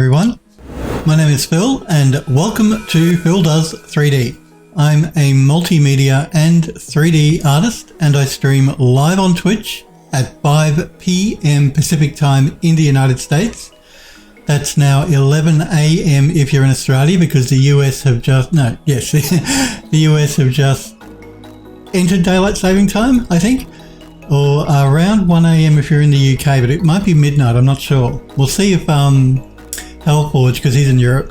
everyone. My name is Phil and welcome to Phil Does 3D. I'm a multimedia and 3D artist and I stream live on Twitch at 5 p.m. Pacific time in the United States. That's now 11 a.m. if you're in Australia because the US have just, the US have just entered daylight saving time, I think. Or around 1 a.m. if you're in the UK, but it might be midnight, I'm not sure. We'll see if Hellforge, because he's in Europe,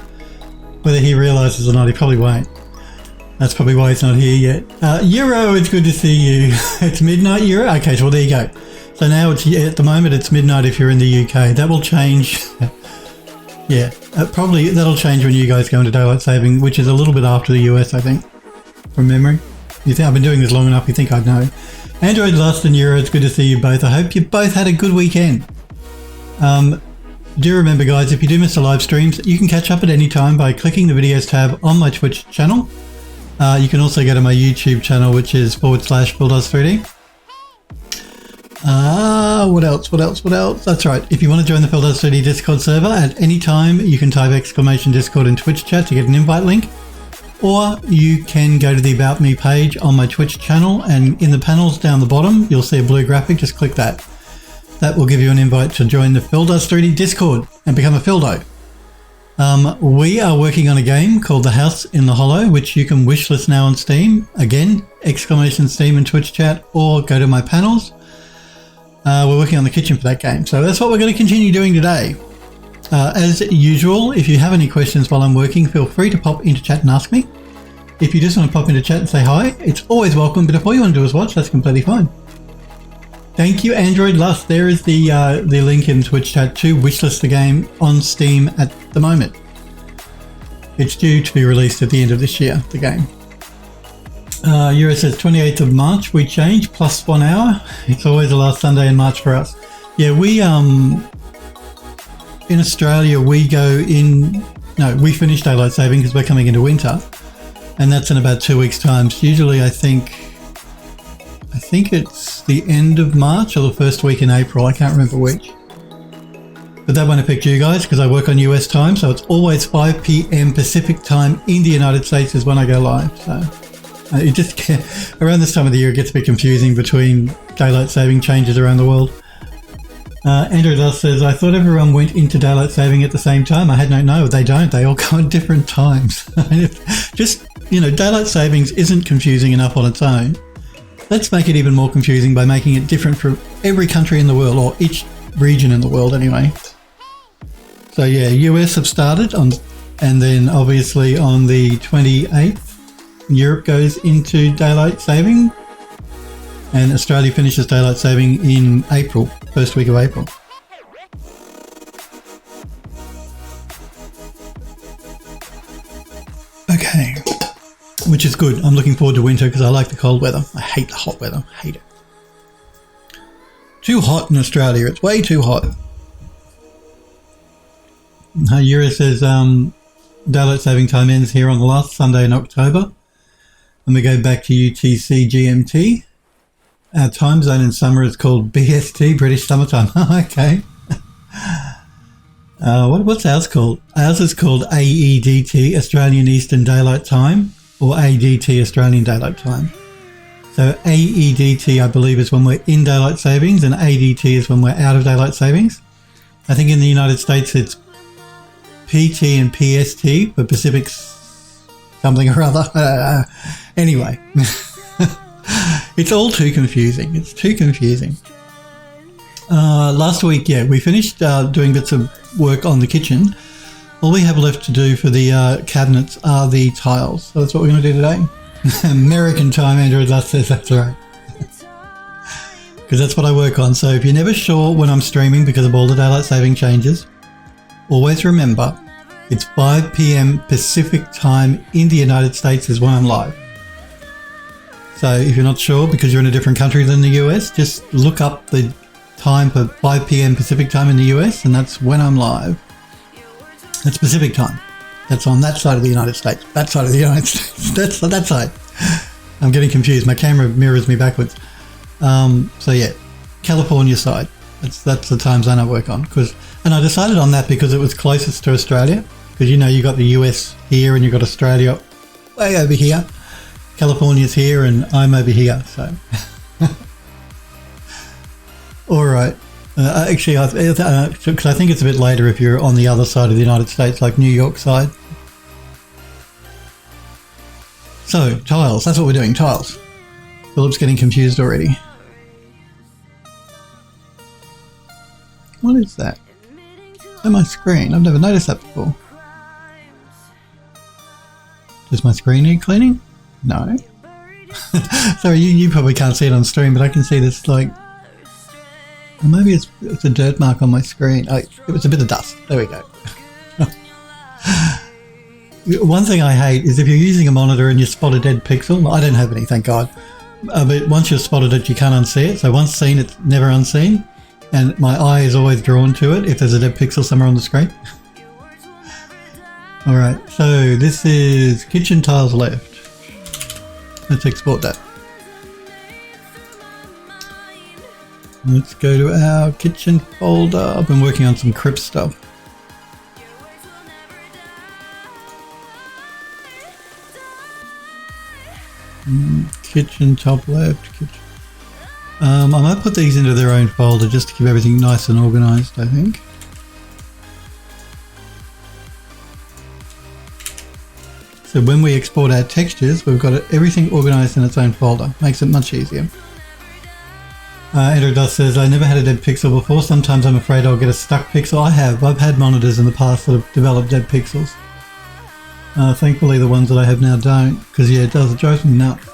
whether he realises or not. He probably won't. That's probably why he's not here yet. Euro, it's good to see you. It's midnight, Euro? Okay, so well, there you go. So now it's, at the moment it's midnight if you're in the UK. That will change. Yeah, probably that'll change when you guys go into daylight saving, which is a little bit after the US, I think, from memory. You think I've been doing this long enough, you think I'd know. Android, Lust and Euro, it's good to see you both. I hope you both had a good weekend. Do remember, guys, if you do miss the live streams, you can catch up at any time by clicking the videos tab on my Twitch channel. You can also go to my YouTube channel, which is /PhilDoes3D. What else? That's right. If you want to join the Phil Does 3D Discord server at any time, you can type !Discord in Twitch chat to get an invite link. Or you can go to the About Me page on my Twitch channel, and in the panels down the bottom, you'll see a blue graphic. Just click that. That will give you an invite to join the Phil Does 3D Discord and become a Phildo. We are working on a game called The House in the Hollow, which you can wishlist now on Steam. Again, !Steam in Twitch chat, or go to my panels. We're working on the kitchen for that game. So that's what we're going to continue doing today. As usual, if you have any questions while I'm working, feel free to pop into chat and ask me. If you just want to pop into chat and say hi, it's always welcome, but if all you want to do is watch, that's completely fine. Thank you, Android Lust. There is the link in Twitch chat to wishlist the game on Steam at the moment. It's due to be released at the end of this year, the game. Euro says 28th of March, we change, plus 1 hour. It's always the last Sunday in March for us. Yeah, we, in Australia, we finish daylight saving because we're coming into winter, and that's in about 2 weeks' time. So usually I think it's the end of March or the first week in April. I can't remember which. But that won't affect you guys because I work on US time, so it's always 5 p.m. Pacific time in the United States is when I go live. So it just around this time of the year it gets a bit confusing between daylight saving changes around the world. Andrew Dust says, I thought everyone went into daylight saving at the same time. I had no, they don't. They all go at different times. Just, daylight savings isn't confusing enough on its own. Let's make it even more confusing by making it different for every country in the world, or each region in the world anyway. So yeah, US have started and then obviously on the 28th, Europe goes into daylight saving. And Australia finishes daylight saving in April, first week of April. Okay, which is good. I'm looking forward to winter because I like the cold weather. I hate the hot weather. I hate it. Too hot in Australia. It's way too hot. Yura says daylight saving time ends here on the last Sunday in October. And we go back to UTC GMT. Our time zone in summer is called BST, British Summertime. Okay. What's ours called? Ours is called AEDT, Australian Eastern Daylight Time, or ADT, Australian Daylight Time. So AEDT, I believe, is when we're in daylight savings, and ADT is when we're out of daylight savings. I think in the United States it's PT and PST, for Pacific something or other. Anyway. It's all too confusing. It's too confusing. Last week, we finished doing bits of work on the kitchen. All we have left to do for the cabinets are the tiles. So that's what we're going to do today. American time, Android Last says that's right. Because that's what I work on. So if you're never sure when I'm streaming because of all the daylight saving changes, always remember it's 5 p.m. Pacific time in the United States is when I'm live. So if you're not sure because you're in a different country than the US, just look up the time for 5 p.m. Pacific time in the US, and that's when I'm live. That's Pacific time. That's on that side of the United States. That side of the United States. That's that side. I'm getting confused. My camera mirrors me backwards. So yeah, California side. That's the time zone I work on because And I decided on that because it was closest to Australia. Because, you know, you got the US here and you got Australia way over here. California's here and I'm over here, so. All right. Actually, because I think it's a bit later if you're on the other side of the United States, like New York side. So, tiles. That's what we're doing, tiles. Philip's getting confused already. What is that? On my screen. I've never noticed that before. Does my screen need cleaning? No. Sorry, you probably can't see it on stream, but I can see this, like... Or maybe it's a dirt mark on my screen. Oh, it was a bit of dust. There we go. One thing I hate is if you're using a monitor and you spot a dead pixel. Well, I don't have any, thank God. But once you've spotted it, you can't unsee it. So once seen, it's never unseen. And my eye is always drawn to it if there's a dead pixel somewhere on the screen. Alright, so this is kitchen tiles left. Let's export that. Let's go to our kitchen folder. I've been working on some crypt stuff. Kitchen top left. Kitchen. I might put these into their own folder just to keep everything nice and organized, I think. So when we export our textures, we've got everything organized in its own folder. Makes it much easier. Andrew Dust says, I never had a dead pixel before. Sometimes I'm afraid I'll get a stuck pixel. I have. I've had monitors in the past that have developed dead pixels. Thankfully the ones that I have now don't, because yeah, it does. It drives me nuts.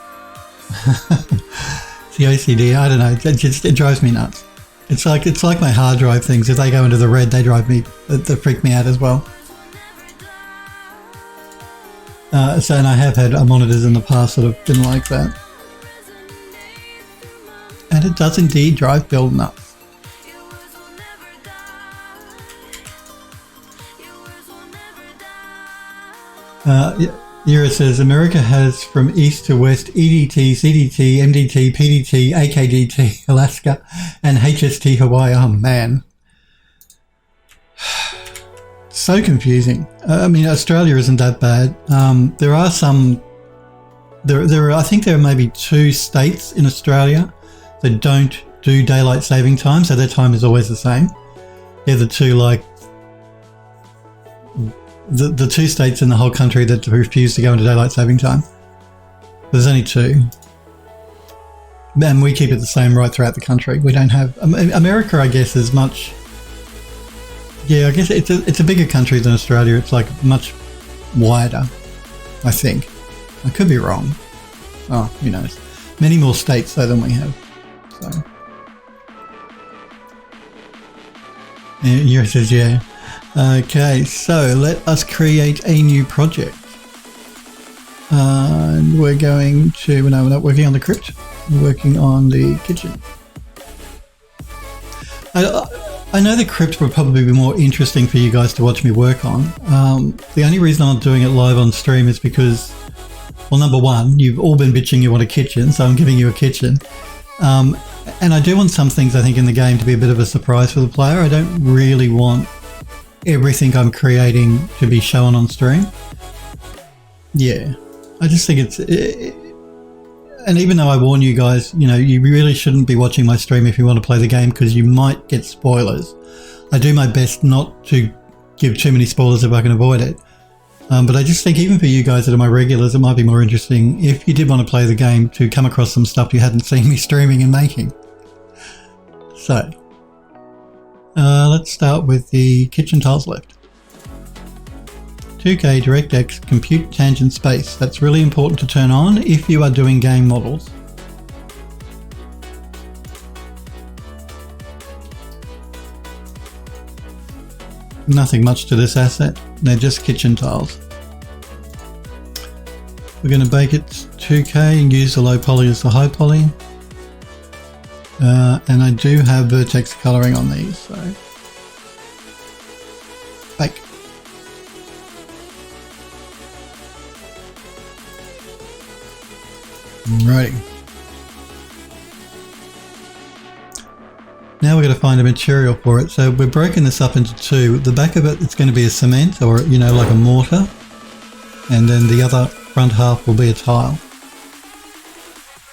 It's the OCD. I don't know. It drives me nuts. It's like my hard drive things. If they go into the red, they freak me out as well. And I have had monitors in the past that have been like that. And it does indeed drive Bill nuts. Yura says, America has from east to west EDT, CDT, MDT, PDT, AKDT, Alaska, and HST Hawaii. Oh man. So confusing. I mean, Australia isn't that bad. There are some... I think there are maybe 2 states in Australia that don't do daylight saving time, so their time is always the same. They're the 2, like... The 2 states in the whole country that refuse to go into daylight saving time. There's only 2. And we keep it the same right throughout the country. We don't have... America, I guess, is much... Yeah, I guess it's a bigger country than Australia. It's like much wider, I think. I could be wrong. Oh, who knows. Many more states, though, than we have. So. Yura says, yeah. Okay, so let us create a new project. And we're going to... No, we're not working on the crypt. We're working on the kitchen. I know the crypt would probably be more interesting for you guys to watch me work on. The only reason I'm not doing it live on stream is because, well, number one, you've all been bitching you want a kitchen, so I'm giving you a kitchen. And I do want some things, I think, in the game to be a bit of a surprise for the player. I don't really want everything I'm creating to be shown on stream. Yeah, I just think it's... And even though I warn you guys, you know, you really shouldn't be watching my stream if you want to play the game because you might get spoilers. I do my best not to give too many spoilers if I can avoid it. But I just think even for you guys that are my regulars, it might be more interesting if you did want to play the game to come across some stuff you hadn't seen me streaming and making. So, let's start with the kitchen tiles left. 2K DirectX compute tangent space. That's really important to turn on if you are doing game models. Nothing much to this asset. They're just kitchen tiles. We're going to bake it 2K and use the low poly as the high poly. And I do have vertex coloring on these, so bake. Alrighty. Now we're going to find a material for it. So we've broken this up into two. The back of it, it's going to be a cement or, you know, like a mortar. And then the other front half will be a tile.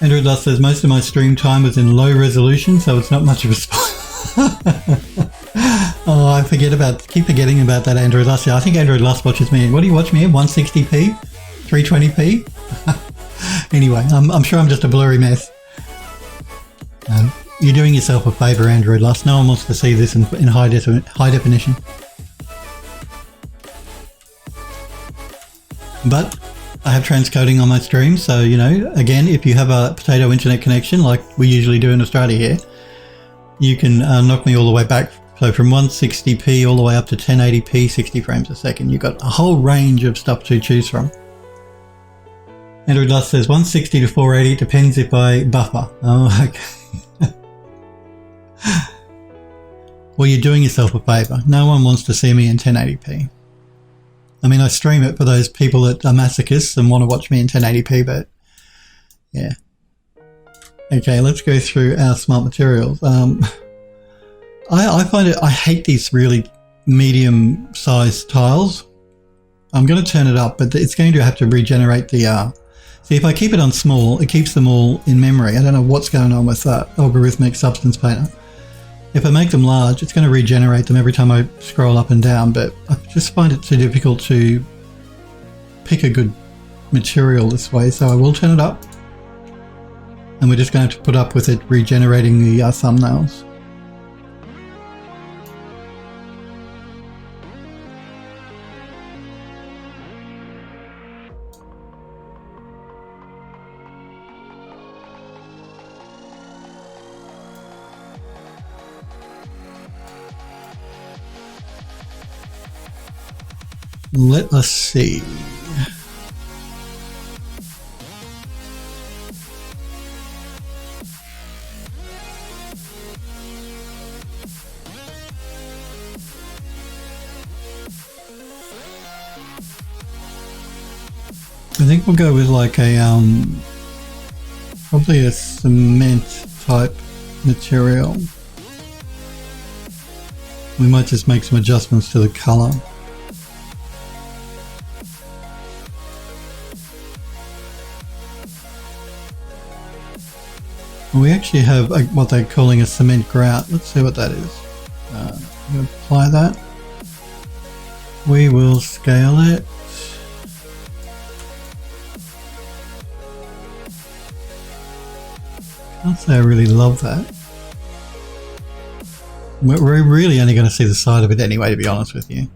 Andrew Dust says most of my stream time was in low resolution, so it's not much of a Oh, I keep forgetting about that Android Lust. Yeah, I think Android Lust watches me. What do you watch me in? 160p? 320p? Anyway, I'm sure I'm just a blurry mess. You're doing yourself a favour, Android Lust. No one wants to see this in high definition. But I have transcoding on my stream, so, you know, again, if you have a potato internet connection, like we usually do in Australia here, you can knock me all the way back. So from 160p all the way up to 1080p, 60 frames a second. You've got a whole range of stuff to choose from. Android Dust says 160 to 480, depends if I buffer. Oh, okay. Well, you're doing yourself a favour. No one wants to see me in 1080p. I mean, I stream it for those people that are masochists and want to watch me in 1080p, but yeah. Okay, let's go through our smart materials. I find it, I hate these really medium-sized tiles. I'm going to turn it up, but it's going to have to regenerate the... See, if I keep it on small, it keeps them all in memory. I don't know what's going on with that algorithmic substance painter. If I make them large, it's going to regenerate them every time I scroll up and down, but I just find it too difficult to pick a good material this way, so I will turn it up. And we're just going to have to put up with it regenerating the thumbnails. Let us see. I think we'll go with like a probably a cement type material. We might just make some adjustments to the color. We actually have what they're calling a cement grout. Let's see what that is. I'm going to apply that. We will scale it. Can't say I really love that. We're really only going to see the side of it anyway, to be honest with you,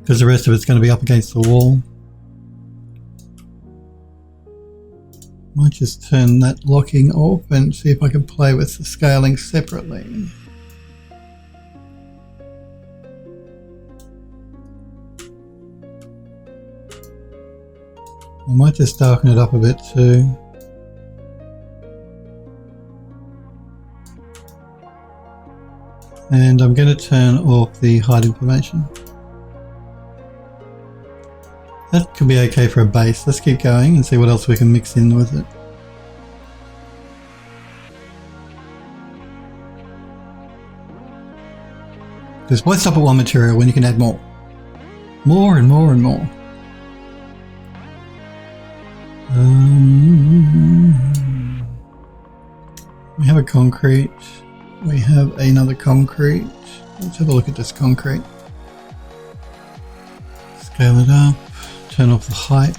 because the rest of it's going to be up against the wall. Might just turn that locking off and see if I can play with the scaling separately. I might just darken it up a bit too. And I'm going to turn off the hide information. That could be okay for a base. Let's keep going and see what else we can mix in with it. Because why stop at one material when you can add more? More and more and more. We have a concrete. We have another concrete. Let's have a look at this concrete. Scale it up. Turn off the height.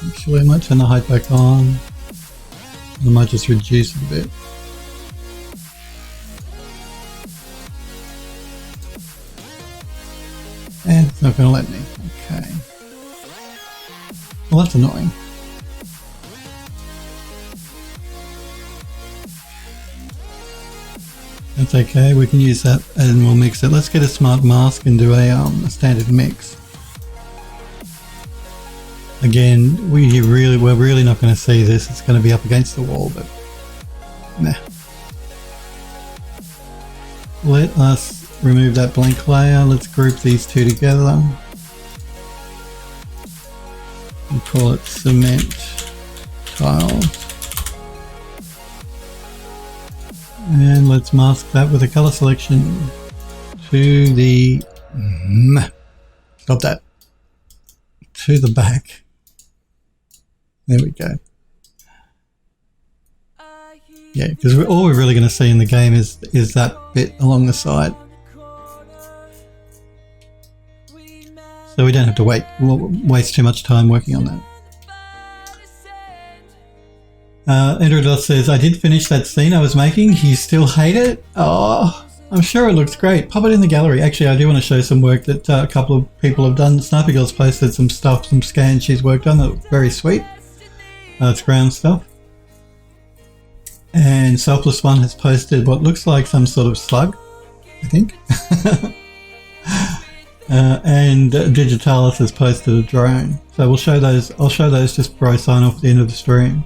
Actually, I might turn the height back on. I might just reduce it a bit. And it's not going to let me. Okay. Well, that's annoying. That's okay, we can use that and we'll mix it. Let's get a smart mask and do a standard mix. Again, we're really not going to see this. It's going to be up against the wall, but nah. Let us remove that blank layer. Let's group these two together. And call it cement tiles. And let's mask that with a color selection to the, stop that, to the back. There we go. Yeah, because all we're really going to see in the game is that bit along the side. So we don't have to waste too much time working on that. Android Dot says, I did finish that scene I was making. You still hate it? Oh, I'm sure it looks great. Pop it in the gallery. Actually, I do want to show some work that a couple of people have done. Sniper Girl's posted some stuff, some scans she's worked on that look very sweet. It's ground stuff. And Selfless One has posted what looks like some sort of slug, I think. And Digitalis has posted a drone. So we'll show those. I'll show those just before I sign off at the end of the stream.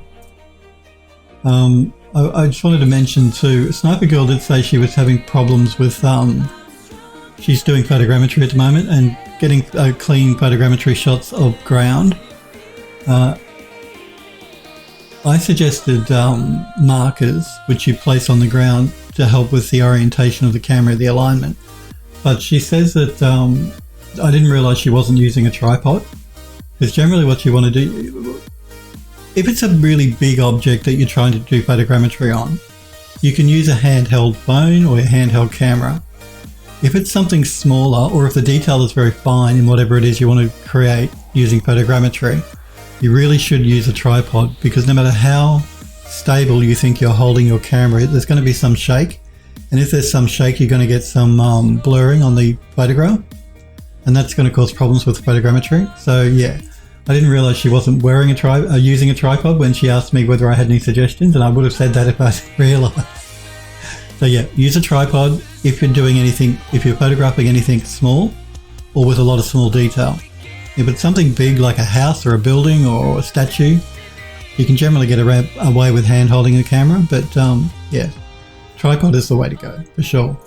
I just wanted to mention too, Sniper Girl did say she was having problems with, she's doing photogrammetry at the moment and getting clean photogrammetry shots of ground. I suggested markers which you place on the ground to help with the orientation of the camera, the alignment. But she says that I didn't realise she wasn't using a tripod, because generally what you want to do, if it's a really big object that you're trying to do photogrammetry on, you can use a handheld phone or a handheld camera. If it's something smaller, or if the detail is very fine in whatever it is you want to create using photogrammetry, you really should use a tripod, because no matter how stable you think you're holding your camera, there's going to be some shake. And if there's some shake, you're going to get some blurring on the photograph, and that's going to cause problems with photogrammetry. So yeah, I didn't realize she wasn't wearing using a tripod when she asked me whether I had any suggestions, and I would have said that if I realized. So yeah, use a tripod if you're doing anything, if you're photographing anything small or with a lot of small detail. If it's something big like a house or a building or a statue, you can generally get away with hand holding the camera, but yeah, tripod is the way to go for sure.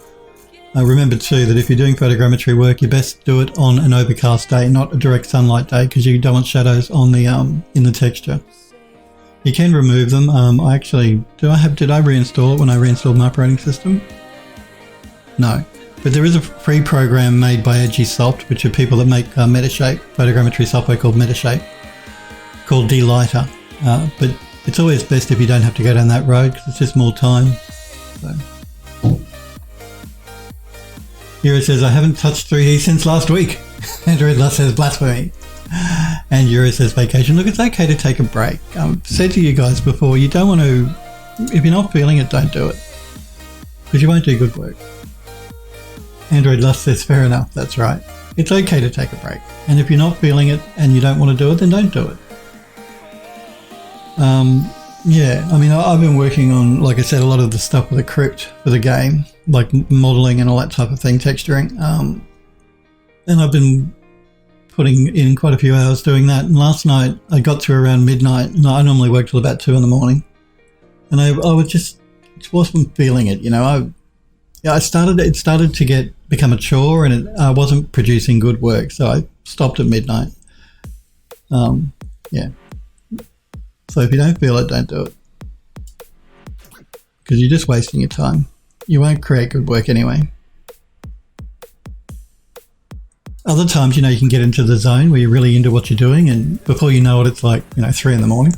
Remember too that if you're doing photogrammetry work, you best do it on an overcast day, not a direct sunlight day, because you don't want shadows on the in the texture. You can remove them. I actually did I reinstall it when I reinstalled my operating system? No, but there is a free program made by Edgysoft, which are people that make Metashape photogrammetry software called Metashape, called Delighter. But it's always best if you don't have to go down that road, because it's just more time. So. Hero says, I haven't touched 3D since last week. Android Lust says, blasphemy. And Euro says, vacation. Look, it's okay to take a break. I've said to you guys before, you don't want to, if you're not feeling it, don't do it, because you won't do good work. Android Lust says, fair enough, that's right. It's okay to take a break. And if you're not feeling it and you don't want to do it, then don't do it. Yeah, I mean, I've been working on, like I said, a lot of the stuff with the crypt for the game, like modeling and all that type of thing, texturing. And I've been putting in quite a few hours doing that. And last night I got to around midnight, and I normally work till about 2 in the morning. And I was just wasn't feeling it, you know. It started to become a chore, and I wasn't producing good work, so I stopped at midnight. Yeah. So if you don't feel it, don't do it, because you're just wasting your time. You won't create good work anyway. Other times, you know, you can get into the zone where you're really into what you're doing, and before you know it, it's like, you know, 3 in the morning.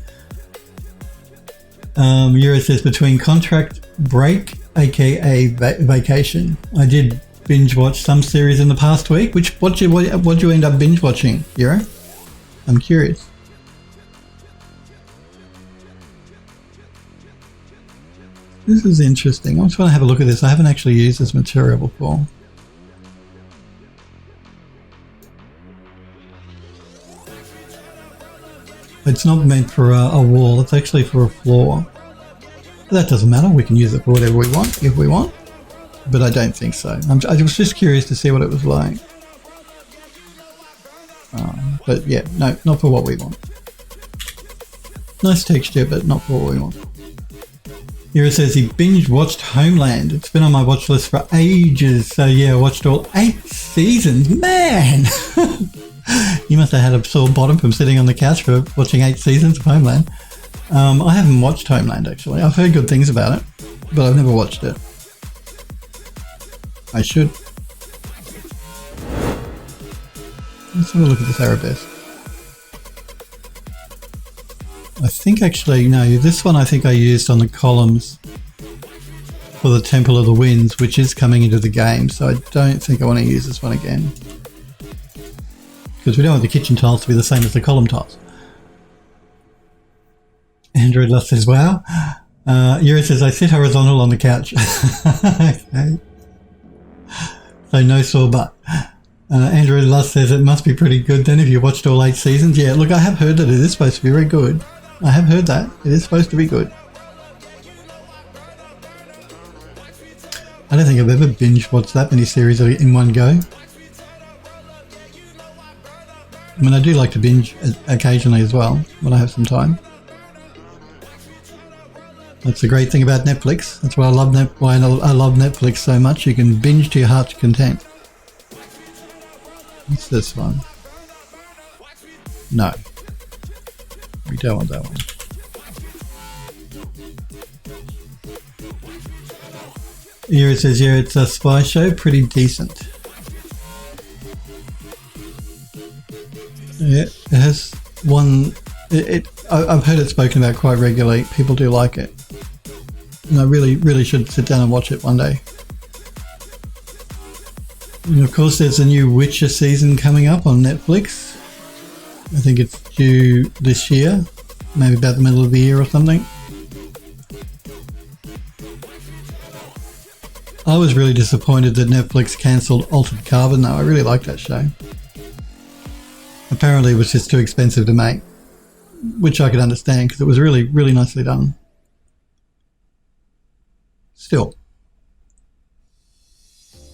Euro says, between contract break, aka vacation, I did binge watch some series in the past week. What'd you end up binge watching, Euro? I'm curious. This is interesting. I'm just going to have a look at this. I haven't actually used this material before. It's not meant for a wall. It's actually for a floor. But that doesn't matter. We can use it for whatever we want, if we want. But I don't think so. I was just curious to see what it was like. But yeah, no, not for what we want. Nice texture, but not for what we want. Hero says he binge watched Homeland. It's been on my watch list for ages. So yeah, I watched all 8 seasons. Man! You must have had a sore bottom from sitting on the couch for watching 8 seasons of Homeland. I haven't watched Homeland, actually. I've heard good things about it. but I've never watched it. I should. Let's have a look at this arabesque. I think actually, no, this one I think I used on the columns for the Temple of the Winds, which is coming into the game, so I don't think I want to use this one again. Because we don't want the kitchen tiles to be the same as the column tiles. Android Lust says, wow. Yuri says, I sit horizontal on the couch. Okay. So no sore butt. Android Lust says, it must be pretty good then if you watched all 8 seasons. Yeah, look, I have heard that it is supposed to be very good. I have heard that. It is supposed to be good. I don't think I've ever binge watched that many series in one go. I mean, I do like to binge occasionally as well, when I have some time. That's the great thing about Netflix. That's why I love Netflix so much. You can binge to your heart's content. What's this one? No. We don't want that one. Here it says, yeah, it's a spy show. Pretty decent. Yeah, it has one... I've heard it spoken about quite regularly. People do like it. And I really should sit down and watch it one day. And of course, there's a new Witcher season coming up on Netflix. I think it's due this year, maybe about the middle of the year or something. I was really disappointed that Netflix cancelled Altered Carbon though. I really liked that show. Apparently it was just too expensive to make, which I could understand because it was really nicely done. Still,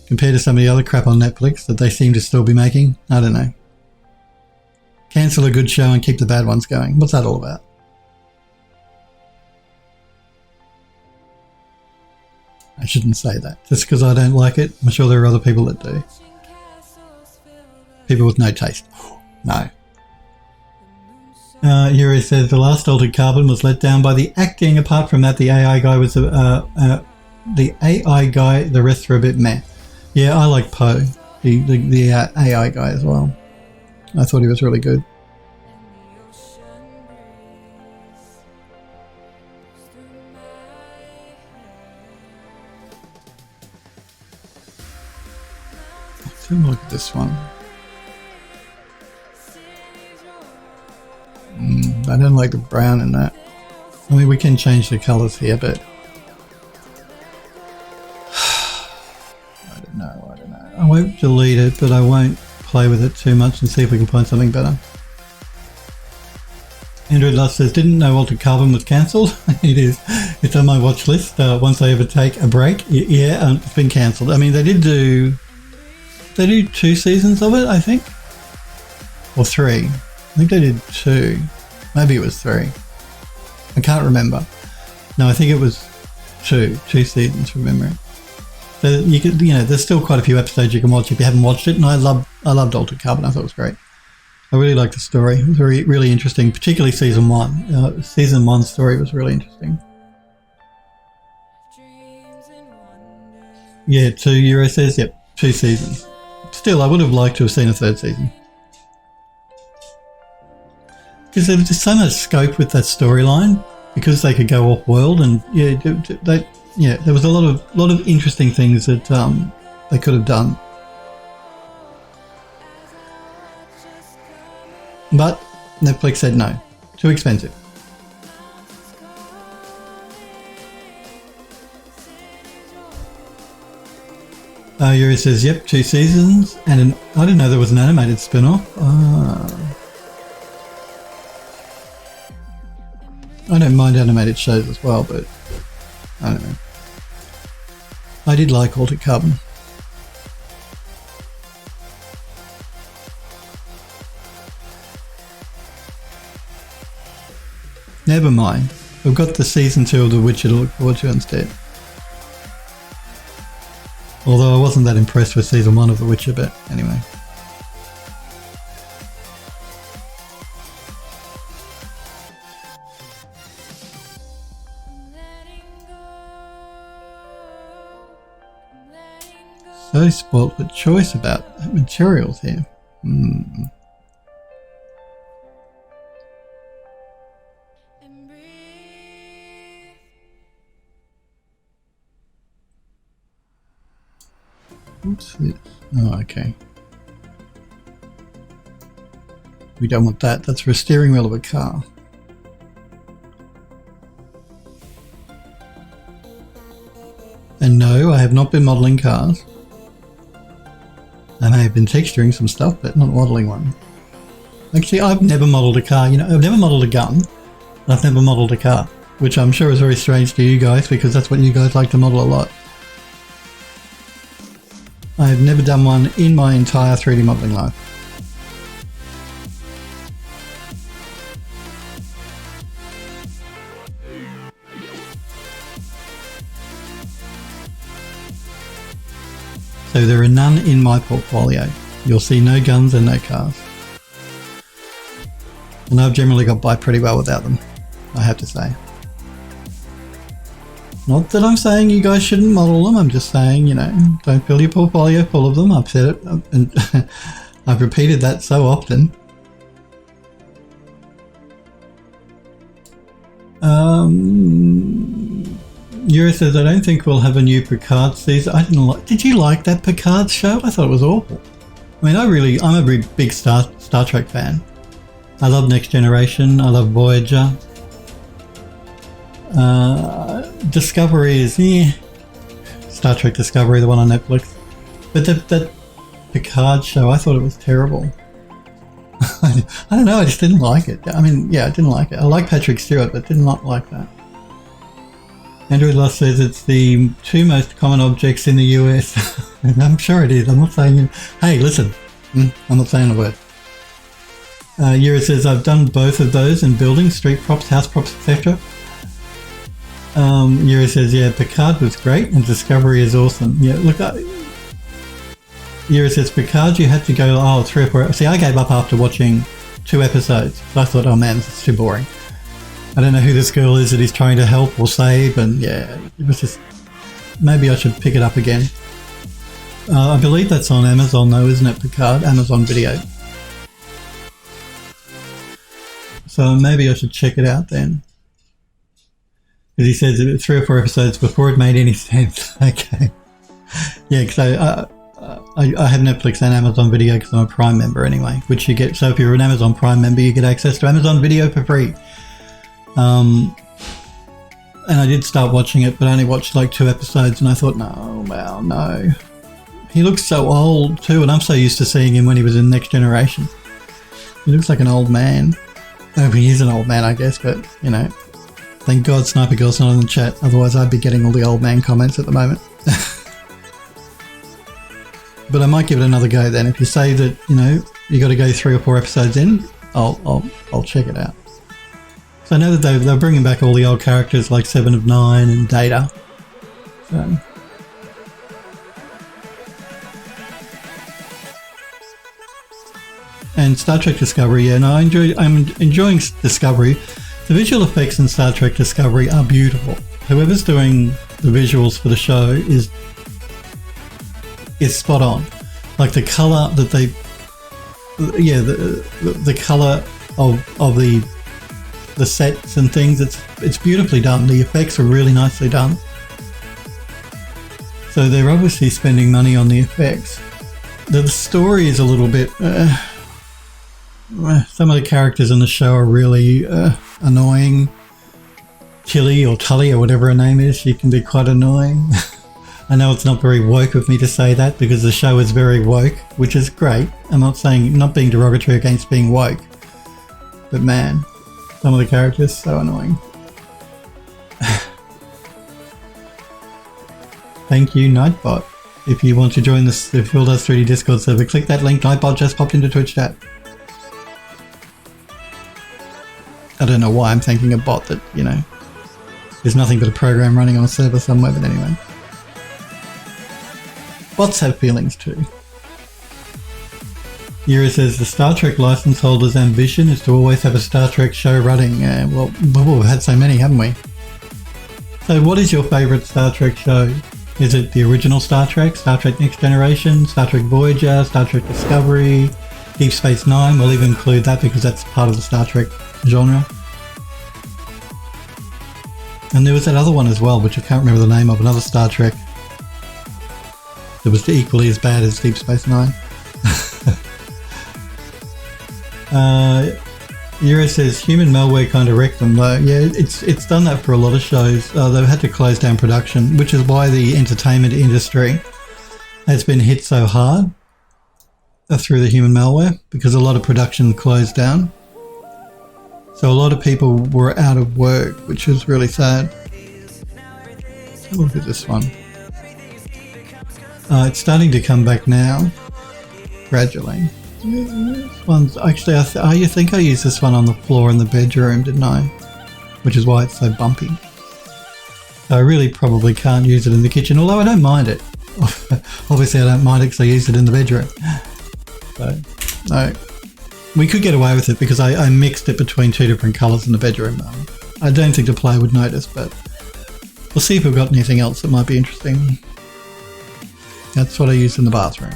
compared to some of the other crap on Netflix that they seem to still be making, I don't know. Cancel a good show and keep the bad ones going. What's that all about? I shouldn't say that. Just because I don't like it, I'm sure there are other people that do. People with no taste. No. Yuri says, the last Altered Carbon was let down by the acting. Apart from that, the AI guy was... the AI guy, the rest were a bit meh. Yeah, I like Poe, the AI guy as well. I thought he was really good. Let's have a look at this one. I don't like the brown in that. I mean, we can change the colours here, but... I don't know. I won't delete it, but I won't play with it too much and see if we can find something better. Android Lust says, didn't know Altered Carbon was cancelled. It is. It's on my watch list. Once I ever take a break. Yeah, it's been cancelled. I mean, they do 2 seasons of it, I think. Or 3. I think they did 2. Maybe it was 3. I can't remember. No, I think it was 2 seasons from memory. So you could, there's still quite a few episodes you can watch if you haven't watched it. And I loved Altered Carbon. I thought it was great. I really liked the story. It was really interesting, particularly season 1. Season 1 story was really interesting. Yeah, 2 Euro says, yep, 2 seasons. Still, I would have liked to have seen a 3rd season. Because there was just so much scope with that storyline, because they could go off world, and there was a lot of interesting things that they could have done. But Netflix said no, too expensive. Yuri says, yep, 2 seasons, and I didn't know there was an animated spin-off. I don't mind animated shows as well, but I don't know. I did like Altered Carbon. Never mind. We've got the season 2 of The Witcher to look forward to instead. Although I wasn't that impressed with season 1 of The Witcher, but anyway. So spoilt with choice about materials here. What's this? Oh, okay. We don't want that. That's for a steering wheel of a car. And no, I have not been modelling cars. I may have been texturing some stuff, but not modelling one. Actually, I've never modelled a car. You know, I've never modelled a gun. I've never modelled a car, which I'm sure is very strange to you guys because that's what you guys like to model a lot. I have never done one in my entire 3D modelling life. So there are none in my portfolio. You'll see no guns and no cars. And I've generally got by pretty well without them, I have to say. Not that I'm saying you guys shouldn't model them, I'm just saying, you know, don't fill your portfolio full of them. I've said it, and I've repeated that so often. Yura says, I don't think we'll have a new Picard season. I didn't like. Did you like that Picard show? I thought it was awful. I mean, I'm a very big Star Trek fan. I love Next Generation. I love Voyager. Discovery is, Star Trek Discovery, the one on Netflix. But that Picard show, I thought it was terrible. I don't know, I just didn't like it. I mean, yeah, I didn't like it. I like Patrick Stewart, but did not like that. Andrew Loss says it's the 2 most common objects in the US. I'm sure it is. I'm not saying... Hey, listen. I'm not saying a word. Yura says, I've done both of those in buildings, street props, house props, etc. Yura says, yeah, Picard was great and Discovery is awesome. Yeah, look, Yura says, Picard, you had to go, 3 or 4... See, I gave up after watching 2 episodes. So I thought, oh man, this is too boring. I don't know who this girl is that he's trying to help or save, and yeah, it was just... Maybe I should pick it up again. I believe that's on Amazon though, isn't it, Picard? Amazon Video. So maybe I should check it out then. Because he says 3 or 4 episodes before it made any sense. Okay. Yeah, because I have Netflix and Amazon Video because I'm a Prime member anyway, which you get. So if you're an Amazon Prime member, you get access to Amazon Video for free. And I did start watching it, but I only watched like 2 episodes and I thought, no, wow, no. He looks so old too, and I'm so used to seeing him when he was in Next Generation. He looks like an old man. I mean, he is an old man, I guess, but, you know, thank God Sniper Girl's not in the chat, otherwise I'd be getting all the old man comments at the moment. But I might give it another go then. If you say that, you know, you got to go 3 or 4 episodes in, I'll check it out. So I know that they're bringing back all the old characters like 7 of 9 and Data. So. And Star Trek Discovery, yeah, no, I'm enjoying Discovery. The visual effects in Star Trek Discovery are beautiful. Whoever's doing the visuals for the show is spot on. Like the color that they, yeah, the color of the sets and things, it's beautifully done. The effects are really nicely done. So they're obviously spending money on the effects. The story is a little bit, some of the characters in the show are really annoying. Tilly or Tully or whatever her name is, she can be quite annoying. I know it's not very woke of me to say that because the show is very woke, which is great. I'm not being derogatory against being woke, but man, some of the characters are so annoying. Thank you, Nightbot. If you want to join the Phil Does 3D Discord server, click that link. Nightbot just popped into Twitch chat. I don't know why I'm thanking a bot that, you know, there's nothing but a program running on a server somewhere, but anyway. Bots have feelings too. Yura says the Star Trek license holder's ambition is to always have a Star Trek show running. Well, we've had so many, haven't we? So what is your favourite Star Trek show? Is it the original Star Trek Next Generation, Star Trek Voyager, Star Trek Discovery, Deep Space Nine? We'll even include that because that's part of the Star Trek genre. And there was that other one as well, which I can't remember the name of, another Star Trek that was equally as bad as Deep Space Nine. Euro says human malware kind of wrecked them though. Yeah, it's done that for a lot of shows. They've had to close down production, which is why the entertainment industry has been hit so hard through the human malware, because a lot of production closed down. So a lot of people were out of work, which is really sad. Let's look at this one. It's starting to come back now, gradually. This one's actually, I think I used this one on the floor in the bedroom, didn't I? Which is why it's so bumpy. So I really probably can't use it in the kitchen, although I don't mind it. Obviously I don't mind it because I used it in the bedroom. So, no. We could get away with it because I mixed it between two different colours in the bedroom. I don't think the player would notice, but we'll see if we've got anything else that might be interesting. That's what I used in the bathroom.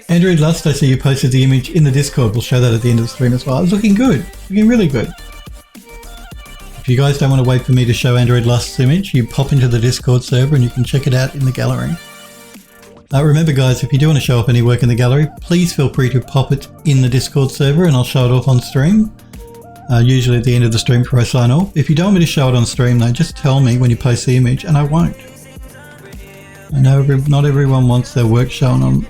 Android Lust, I see you posted the image in the Discord. We'll show that at the end of the stream as well. It's looking good. Looking really good. If you guys don't want to wait for me to show Android Lust's image, you pop into the Discord server and you can check it out in the gallery. Remember guys, if you do want to show off any work in the gallery, please feel free to pop it in the Discord server and I'll show it off on stream. Usually at the end of the stream before I sign off. If you don't want me to show it on stream though, just tell me when you post the image and I won't. I know not everyone wants their work shown on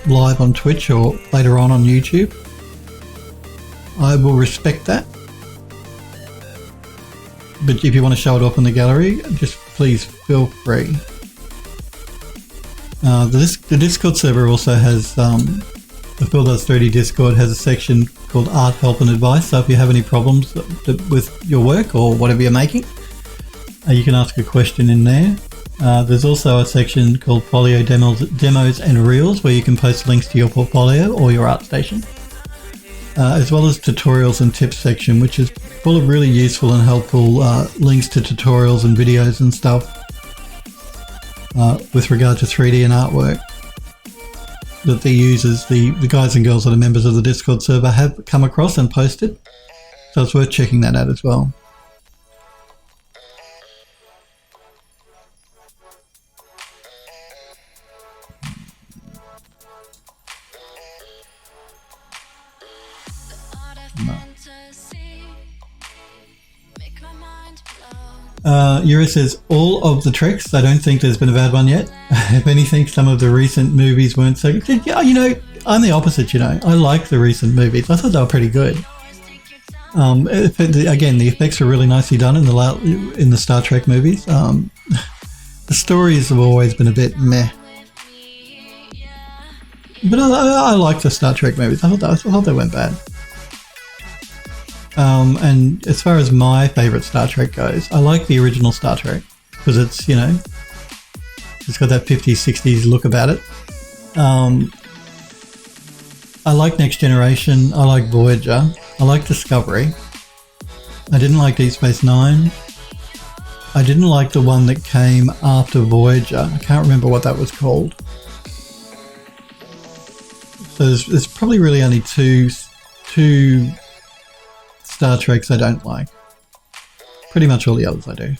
live on Twitch or later on YouTube. I will respect that. But if you want to show it off in the gallery, just please feel free. The Discord server also has, the Phil Does 3D Discord has a section called Art, Help and Advice. So if you have any problems with your work or whatever you're making, you can ask a question in there. There's also a section called Folio Demos and Reels where you can post links to your portfolio or your ArtStation. As well as tutorials and tips section, which is full of really useful and helpful links to tutorials and videos and stuff with regard to 3D and artwork that the users, the guys and girls that are members of the Discord server have come across and posted. So it's worth checking that out as well. Yura says, all of the tricks, I don't think there's been a bad one yet. If anything, some of the recent movies weren't so good. Yeah, you know, I'm the opposite, you know. I like the recent movies. I thought they were pretty good. Again, the effects are really nicely done in the Star Trek movies. The stories have always been a bit meh. But I like the Star Trek movies. I thought they weren't bad. And as far as my favourite Star Trek goes, I like the original Star Trek because it's, you know, it's got that 50s, 60s look about it. I like Next Generation, I like Voyager, I like Discovery. I didn't like Deep Space Nine. I didn't like the one that came after Voyager. I can't remember what that was called. So there's probably really only two Star Treks I don't like. Pretty much all the others I do.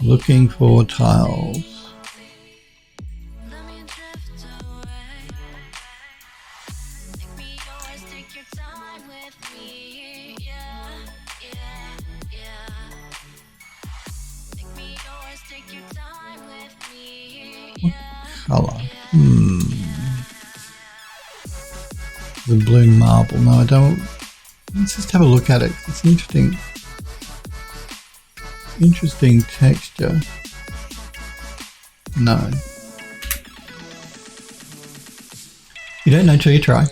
Looking for tiles. Colour. The blue marble. No, I don't. Let's just have a look at it. It's an interesting texture. No. You don't know till you try.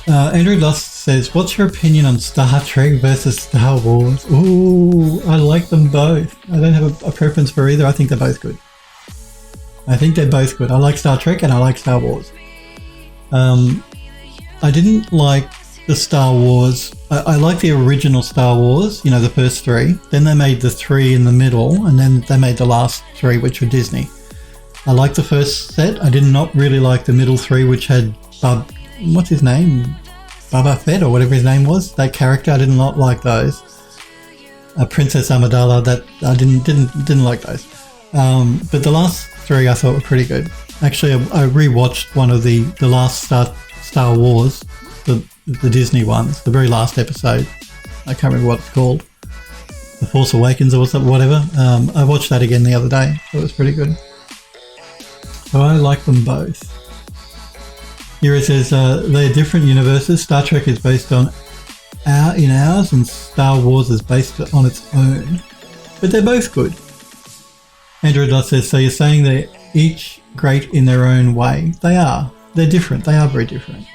Andrew Lust says, what's your opinion on Star Trek versus Star Wars? Ooh, I like them both. I don't have a preference for either. I think they're both good. I think they're both good. I like Star Trek and I like Star Wars. I didn't like the Star Wars. I like the original Star Wars, you know, the first three. Then they made the three in the middle, and then they made the last three, which were Disney. I liked the first set. I did not really like the middle three, which had what's his name? Boba Fett or whatever his name was. That character, I did not like those. Princess Amidala, that I didn't like those. But the last three I thought were pretty good. Actually, I rewatched one of the last Star Wars, the Disney ones, the very last episode. I can't remember what it's called. The Force Awakens or whatever. I watched that again the other day. So it was pretty good. So I like them both. Here it says they're different universes. Star Trek is based on ours, and Star Wars is based on its own. But they're both good. Andrew Dot says, so you're saying they're each great in their own way? They are. They're different. They are very different.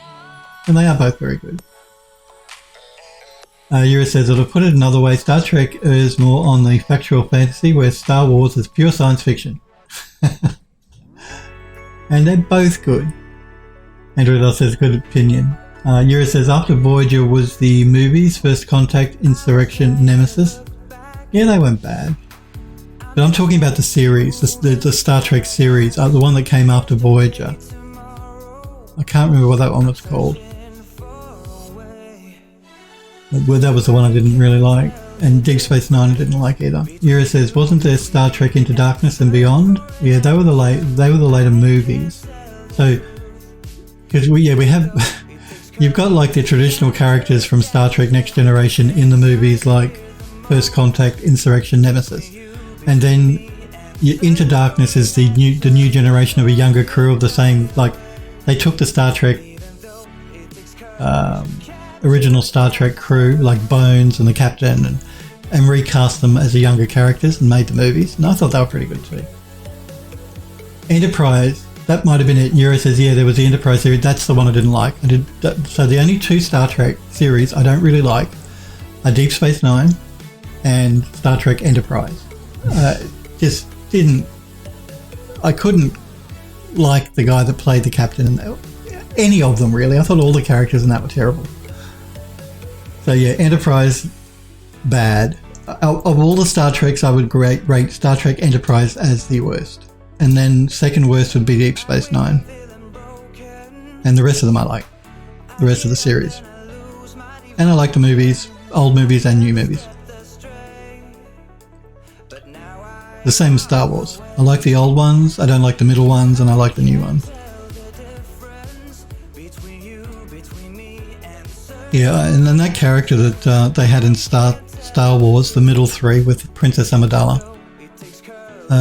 And they are both very good. Yura says, to put it another way, Star Trek is more on the factual fantasy, where Star Wars is pure science fiction. And they're both good. Andrew Dot says, good opinion. Yura says, after Voyager was the movies, First Contact, Insurrection, Nemesis. Yeah, they weren't bad. But I'm talking about the series, the Star Trek series, the one that came after Voyager. I can't remember what that one was called. Well, that was the one I didn't really like. And Deep Space Nine I didn't like either. Yura says, wasn't there Star Trek Into Darkness and Beyond? Yeah, they were the later movies. So, because we have, you've got like the traditional characters from Star Trek Next Generation in the movies, like First Contact, Insurrection, Nemesis. And then Into Darkness is the new generation of a younger crew of the same, like, they took the Star Trek, original Star Trek crew, like Bones and the Captain, and recast them as the younger characters and made the movies. And I thought they were pretty good too. Enterprise, that might have been it. Yura says, yeah, there was the Enterprise series. That's the one I didn't like. So the only two Star Trek series I don't really like are Deep Space Nine and Star Trek Enterprise. Just didn't. I couldn't like the guy that played the captain and any of them really. I thought all the characters in that were terrible. So yeah, Enterprise, bad. Of all the Star Treks, I would rate Star Trek Enterprise as the worst, and then second worst would be Deep Space Nine, and the rest of them I like. The rest of the series, and I like the movies, old movies and new movies. The same as Star Wars. I like the old ones, I don't like the middle ones, and I like the new ones. Yeah, and then that character that they had in Star Wars, the middle three with Princess Amidala,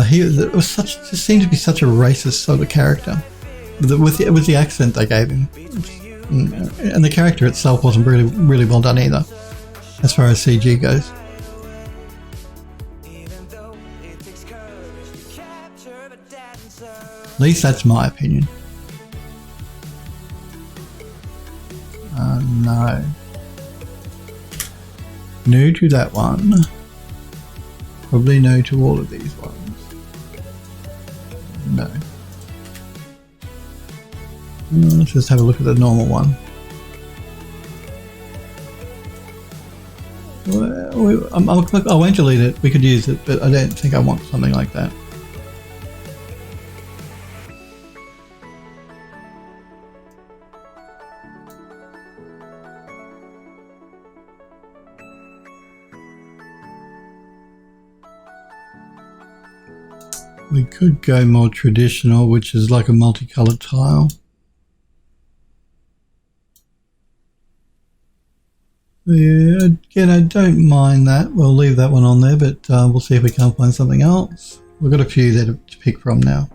just seemed to be such a racist sort of character. With the accent they gave him. And the character itself wasn't really well done either, as far as CG goes. At least that's my opinion. No. No to that one. Probably no to all of these ones. No. Let's just have a look at the normal one. Well, I won't delete it. We could use it, but I don't think I want something like that. We could go more traditional, which is like a multicolored tile. Yeah, again, I don't mind that. We'll leave that one on there, but we'll see if we can't find something else. We've got a few there to pick from now.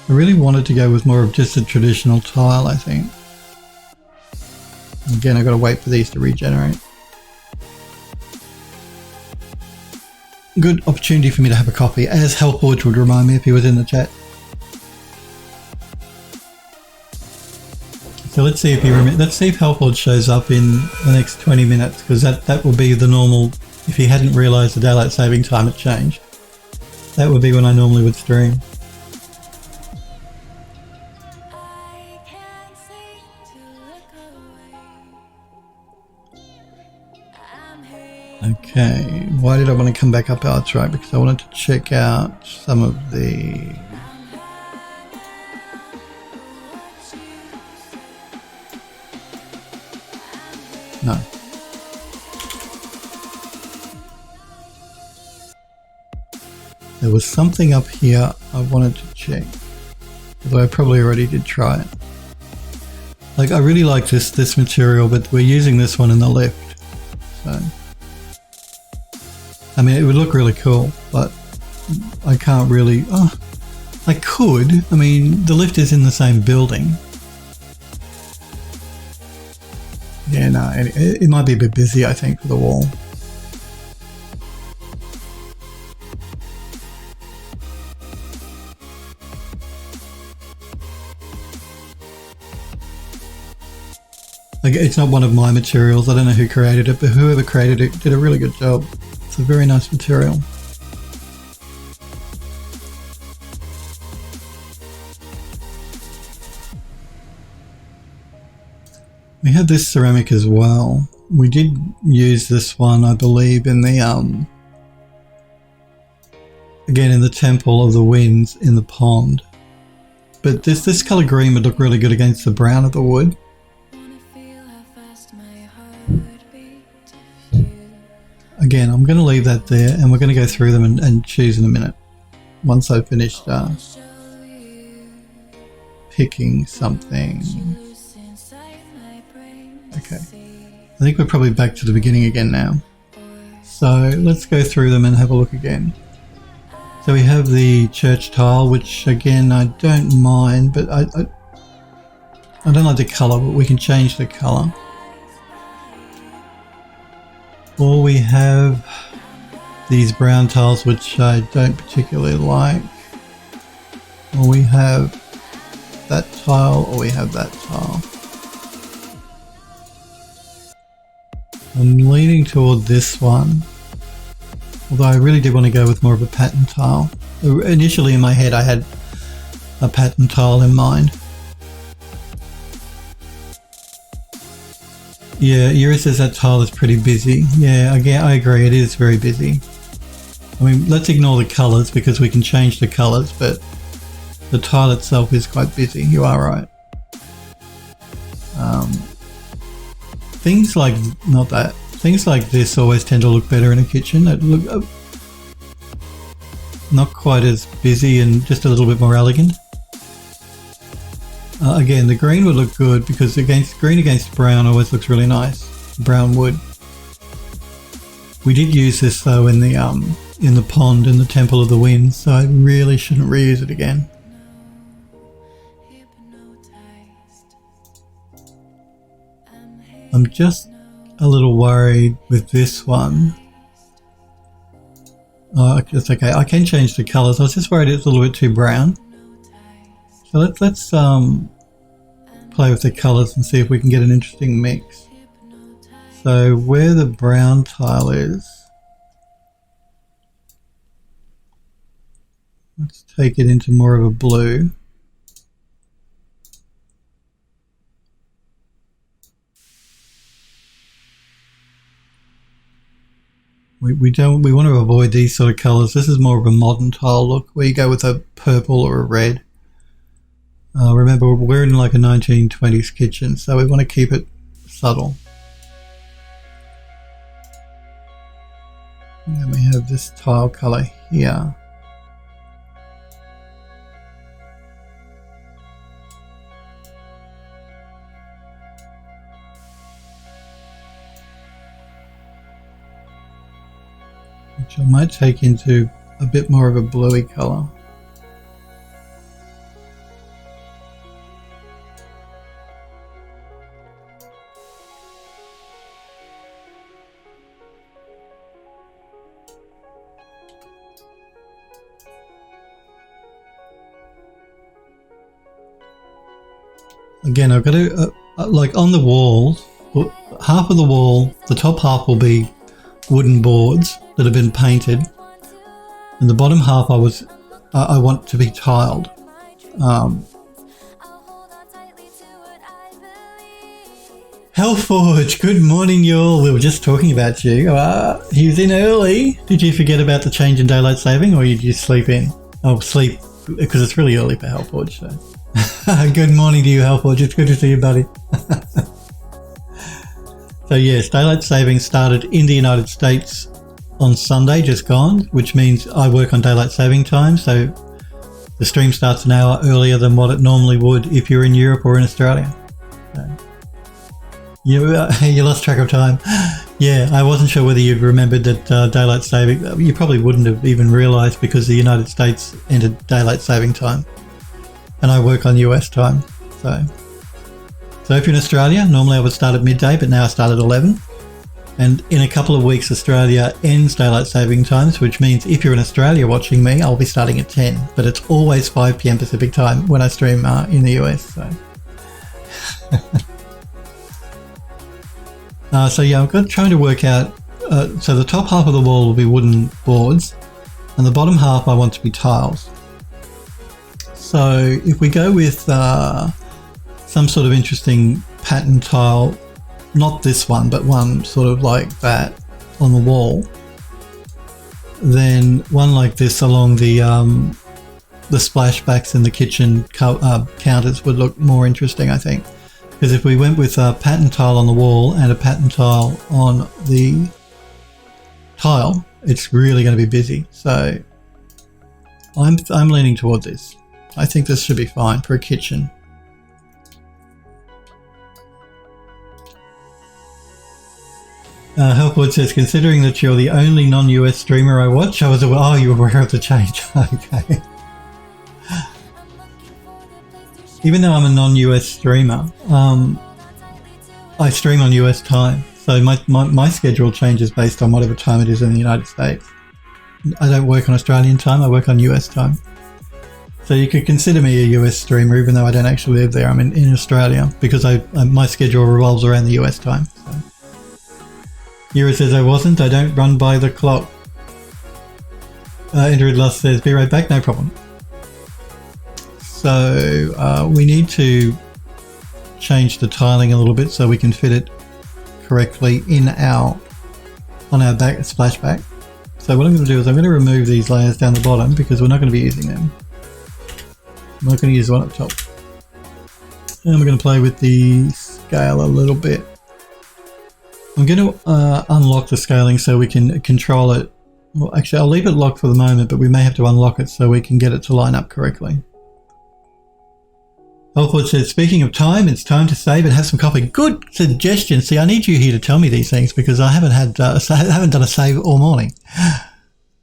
I really wanted to go with more of just a traditional tile, I think. Again, I've got to wait for these to regenerate. Good opportunity for me to have a coffee, as Hellforge would remind me if he was in the chat. So let's see if you remember. Let's see if Halford shows up in the next 20 minutes, because that will be the normal. If he hadn't realised the daylight saving time had changed, that would be when I normally would stream. Okay, why did I want to come back up? Oh, that's right, because I wanted to check out some of the... No. There was something up here I wanted to check, although I probably already did try it. Like, I really like this material, but we're using this one in the lift, so... I mean, it would look really cool, but I can't really... Oh, I could. I mean, the lift is in the same building. Yeah, no, it might be a bit busy, I think, for the wall. Like, it's not one of my materials. I don't know who created it, but whoever created it did a really good job. It's a very nice material. We have this ceramic as well. We did use this one, I believe, in the again in the Temple of the Winds in the pond. But this colour green would look really good against the brown of the wood. Again, I'm going to leave that there, and we're going to go through them and choose in a minute once I've finished picking something. Okay, I think we're probably back to the beginning again now. So let's go through them and have a look again. So we have the church tile, which again I don't mind, but I don't like the colour, but we can change the colour. Or we have these brown tiles, which I don't particularly like. Or we have that tile, or we have that tile. I'm leaning toward this one, although I really did want to go with more of a pattern tile. Initially in my head I had a pattern tile in mind. Yeah, Ira says that tile is pretty busy. Yeah, I agree, it is very busy. I mean, let's ignore the colours because we can change the colours, but the tile itself is quite busy, you are right. Things like, things like this always tend to look better in a kitchen. It look not quite as busy and just a little bit more elegant. Again, the green would look good because green against brown always looks really nice. Brown wood. We did use this though in the pond in the Temple of the Winds, so I really shouldn't reuse it again. I'm just a little worried with this one. Oh, it's okay. I can change the colours. I was just worried it's a little bit too brown. So let's play with the colours and see if we can get an interesting mix. So where the brown tile is, let's take it into more of a blue. We want to avoid these sort of colours. This is more of a modern tile look where you go with a purple or a red. Remember, we're in like a 1920s kitchen, so we want to keep it subtle. And then we have this tile colour here. Which I might take into a bit more of a bluey colour. Again, I've got to like on the walls, half of the wall, the top half will be wooden boards that have been painted, and the bottom half I want to be tiled. Hellforge, good morning, y'all. We were just talking about you. He was in early. Did you forget about the change in daylight saving, or did you sleep in? Oh, sleep, because it's really early for Hellforge. So, good morning to you, Hellforge. It's good to see you, buddy. So yes, daylight saving started in the United States on Sunday, just gone, which means I work on daylight saving time. So the stream starts an hour earlier than what it normally would if you're in Europe or in Australia. So, you lost track of time. Yeah, I wasn't sure whether you remembered that daylight saving, you probably wouldn't have even realised because the United States entered daylight saving time and I work on US time. So if you're in Australia, normally I would start at midday, but now I start at 11. And in a couple of weeks, Australia ends daylight saving times, which means if you're in Australia watching me, I'll be starting at 10, but it's always 5 p.m. Pacific time when I stream in the US. So yeah, I'm trying to work out, so the top half of the wall will be wooden boards and the bottom half I want to be tiles. So if we go with some sort of interesting pattern tile, not this one, but one sort of like that on the wall, then one like this along the splashbacks in the kitchen counters would look more interesting, I think. Because if we went with a pattern tile on the wall and a pattern tile on the tile, it's really going to be busy. So I'm leaning toward this. I think this should be fine for a kitchen. Helpwood says, considering that you're the only non-US streamer I watch, I was aware, oh, you were aware of the change. Okay. Even though I'm a non-US streamer, I stream on US time. So my schedule changes based on whatever time it is in the United States. I don't work on Australian time, I work on US time. So you could consider me a US streamer, even though I don't actually live there. I'm in Australia because my schedule revolves around the US time. So. Yura says, I don't run by the clock. Andrew Luss says, be right back, no problem. So we need to change the tiling a little bit so we can fit it correctly on our back splashback. So what I'm going to do is I'm going to remove these layers down the bottom because we're not going to be using them. I'm not going to use the one up top. And we're going to play with the scale a little bit. I'm going to unlock the scaling so we can control it. Well, actually, I'll leave it locked for the moment, but we may have to unlock it so we can get it to line up correctly. Elfwood says, speaking of time, it's time to save and have some coffee. Good suggestion. See, I need you here to tell me these things because I haven't haven't done a save all morning.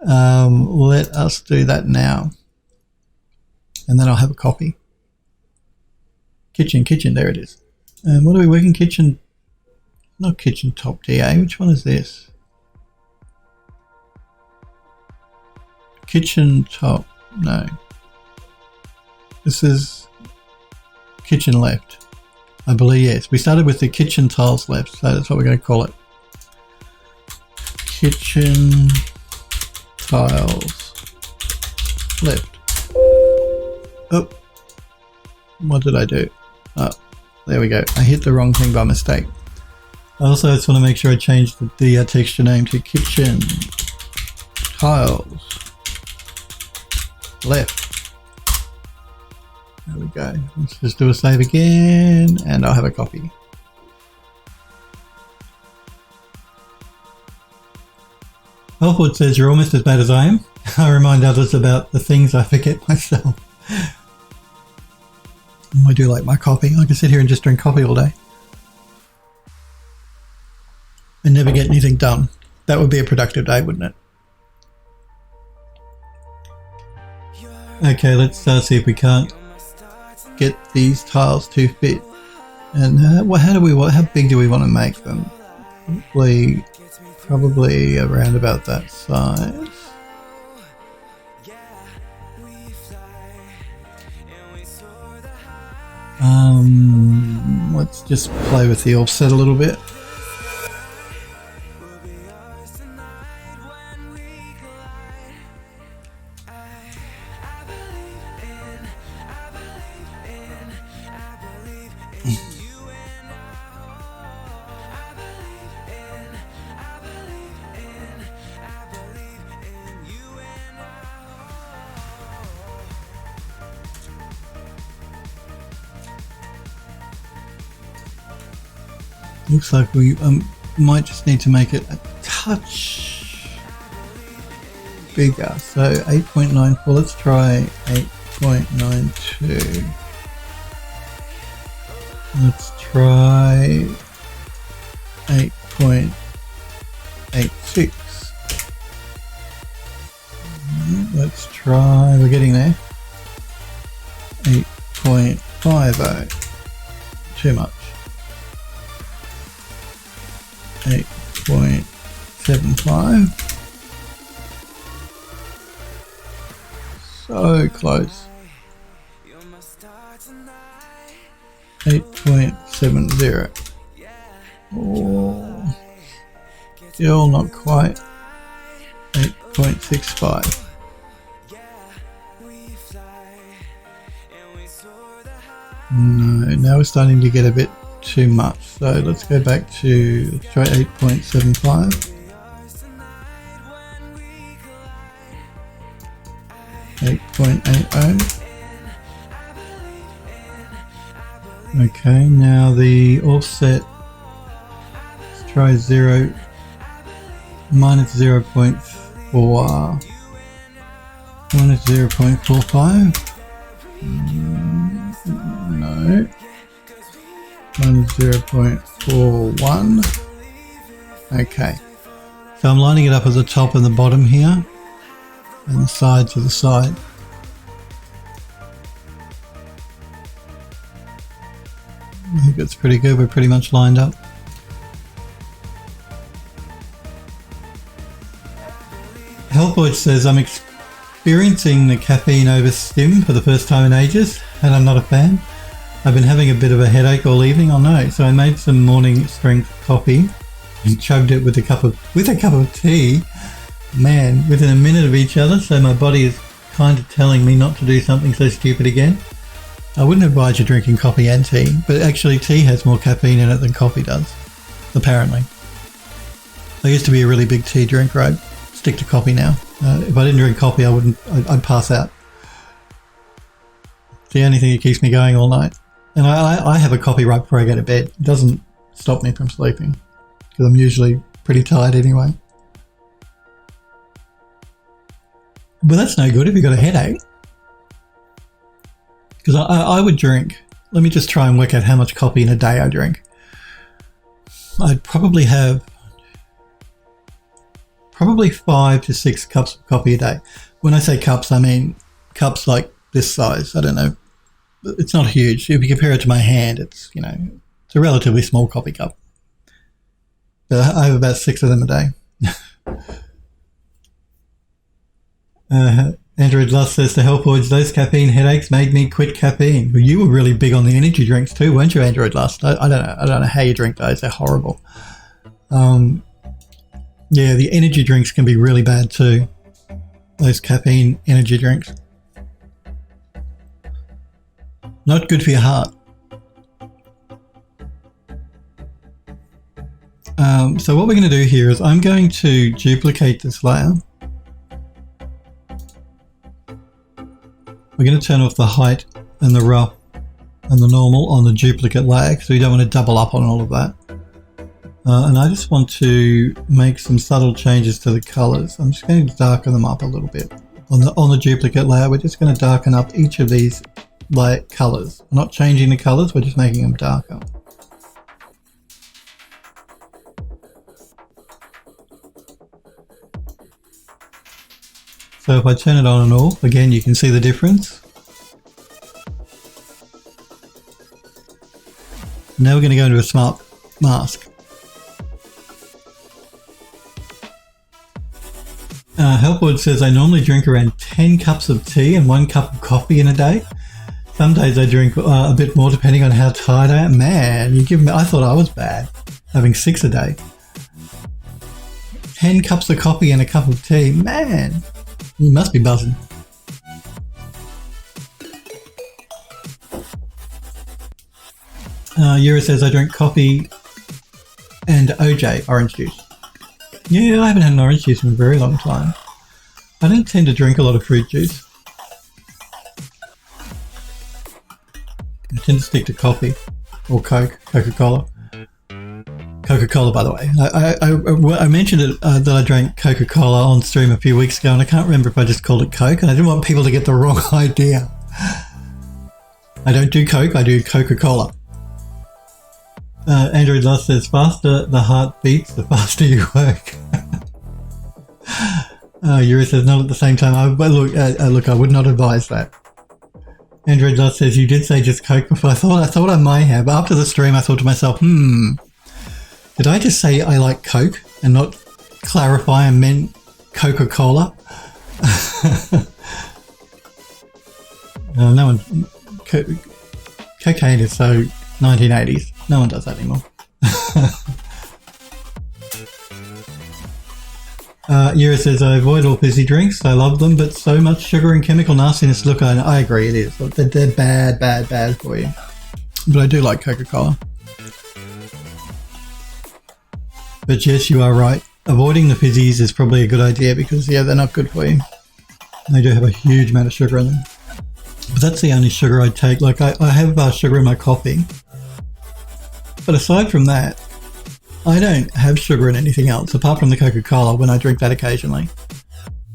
Let us do that now. And then I'll have a coffee. Kitchen, there it is. What are we working? Kitchen, not kitchen top DA. Which one is this? Kitchen top, no. This is kitchen left, I believe. Yes, we started with the kitchen tiles left, so that's what we're going to call it. Kitchen tiles left. Oh, what did I do? Oh, there we go. I hit the wrong thing by mistake. I also just want to make sure I change the texture name to kitchen tiles left. There we go. Let's just do a save again and I'll have a coffee. Elfwood says you're almost as bad as I am. I remind others about the things I forget myself. I do like my coffee. I can sit here and just drink coffee all day and never get anything done. That would be a productive day, wouldn't it? Okay, let's see if we can't get these tiles to fit. And how big do we want to make them? Probably around about that size. Let's just play with the offset a little bit. Looks like we might just need to make it a touch bigger. So 8.94, let's try 8.92. Let's try 8.86. Let's try, we're getting there, 8.50. Too much. 8.75. So close. 8.70. Oh, still not quite. 8.65. No, now we're starting to get a bit too much. So let's go back to, let's try 8.75. 8.80. Okay, now the offset, let's try minus 0.4, minus 0.45. No, minus 0.41. Okay, so I'm lining it up at the top and the bottom here, and the side to the side. I think that's pretty good. We're pretty much lined up. Hellboy says, I'm experiencing the caffeine overstim for the first time in ages, and I'm not a fan. I've been having a bit of a headache all evening. Oh no! So I made some morning strength coffee and chugged it with a cup of tea. Man, within a minute of each other. So my body is kind of telling me not to do something so stupid again. I wouldn't advise you drinking coffee and tea, but actually tea has more caffeine in it than coffee does, apparently. I used to be a really big tea drinker. I'd stick to coffee now. If I didn't drink coffee, I'd pass out. It's the only thing that keeps me going all night. And I have a coffee right before I go to bed. It doesn't stop me from sleeping, because I'm usually pretty tired anyway. But that's no good if you've got a headache. Because I would drink, let me just try and work out how much coffee in a day I drink. I'd probably have 5 to 6 cups of coffee a day. When I say cups, I mean cups like this size. I don't know. It's not huge. If you compare it to my hand, it's, you know, it's a relatively small coffee cup. But I have about 6 of them a day. Android Lust says to Hellforge, those caffeine headaches made me quit caffeine. Well, you were really big on the energy drinks too, weren't you, Android Lust? I don't know. I don't know how you drink those. They're horrible. Yeah, the energy drinks can be really bad too. Those caffeine energy drinks. Not good for your heart. So what we're going to do here is I'm going to duplicate this layer. We're going to turn off the height and the rough and the normal on the duplicate layer, because we don't want to double up on all of that. And I just want to make some subtle changes to the colors. I'm just going to darken them up a little bit. On the duplicate layer, we're just going to darken up each of these light colors. We're not changing the colors, we're just making them darker. So if I turn it on and off, again, you can see the difference. Now we're going to go into a smart mask. Helpwood says, I normally drink around 10 cups of tea and 1 cup of coffee in a day. Some days I drink a bit more depending on how tired I am. Man, you give me. I thought I was bad, having 6 a day. 10 cups of coffee and a cup of tea. Man, you must be buzzing. Yura says I drink coffee and OJ, orange juice. Yeah, I haven't had an orange juice in a very long time. I don't tend to drink a lot of fruit juice. I tend to stick to coffee or Coke, Coca-Cola. Coca-Cola, by the way. I mentioned it, that I drank Coca-Cola on stream a few weeks ago, and I can't remember if I just called it Coke, and I didn't want people to get the wrong idea. I don't do Coke, I do Coca-Cola. Android Lust says, faster the heart beats, the faster you work. Yuri says, not at the same time. Look, I would not advise that. Android Lust says, you did say just Coke before. I thought I might have. After the stream, I thought to myself, did I just say I like Coke and not clarify I meant Coca-Cola? No one... Cocaine is so 1980s. No one does that anymore. Yura says, I avoid all fizzy drinks. I love them, but so much sugar and chemical nastiness. Look, I agree, it is. They're bad for you. But I do like Coca-Cola. But yes, you are right. Avoiding the fizzies is probably a good idea because, yeah, they're not good for you. They do have a huge amount of sugar in them. But that's the only sugar I take. Like, I have sugar in my coffee. But aside from that, I don't have sugar in anything else, apart from the Coca-Cola when I drink that occasionally.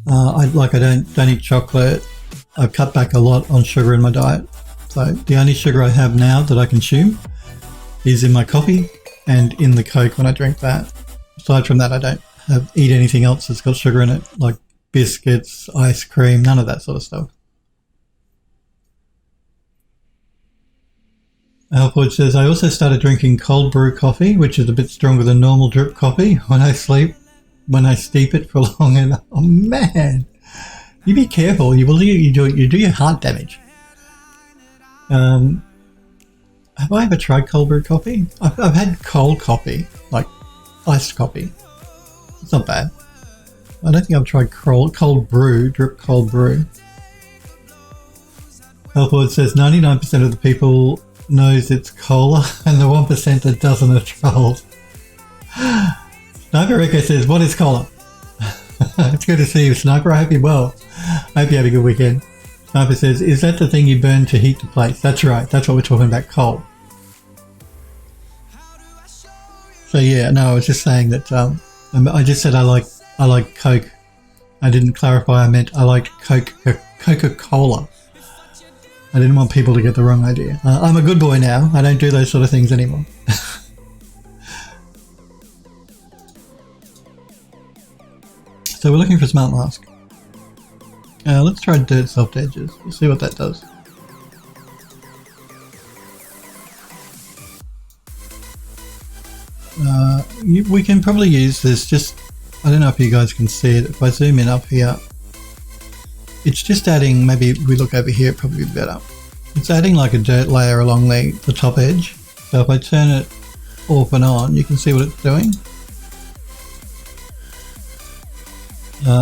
I don't eat chocolate. I've cut back a lot on sugar in my diet. So the only sugar I have now that I consume is in my coffee and in the Coke when I drink that. Aside from that, I don't eat anything else that's got sugar in it, like biscuits, ice cream, none of that sort of stuff. Alford says, I also started drinking cold brew coffee, which is a bit stronger than normal drip coffee when I steep it for long enough. Oh man, you be careful. You do your heart damage. Have I ever tried cold brew coffee? I've had cold coffee, like iced coffee. It's not bad. I don't think I've tried cold brew, drip cold brew. Alford says 99% of the people knows it's cola and the 1% that doesn't are trolls. Sniper Echo says, what is cola? It's good to see you, Sniper. I hope you're well. I hope you had a good weekend. Sniper says, is that the thing you burn to heat the place? That's right. That's what we're talking about, coal. So yeah, no, I was just saying that I just said I like Coke. I didn't clarify I meant I liked Coca-Cola. I didn't want people to get the wrong idea. I'm a good boy now. I don't do those sort of things anymore. So we're looking for a smart mask. Let's try dirt soft edges. We'll see what that does. We can probably use this just... I don't know if you guys can see it. If I zoom in up here, it's just adding, maybe if we look over here, it'd probably be better. It's adding like a dirt layer along the top edge. So if I turn it off and on, you can see what it's doing.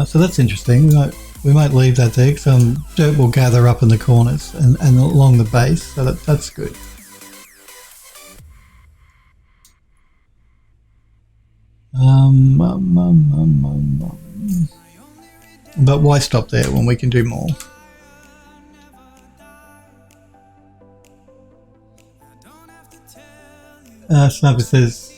So that's interesting. We might leave that there because some dirt will gather up in the corners and along the base. So that's good. But why stop there when we can do more? Sniper says,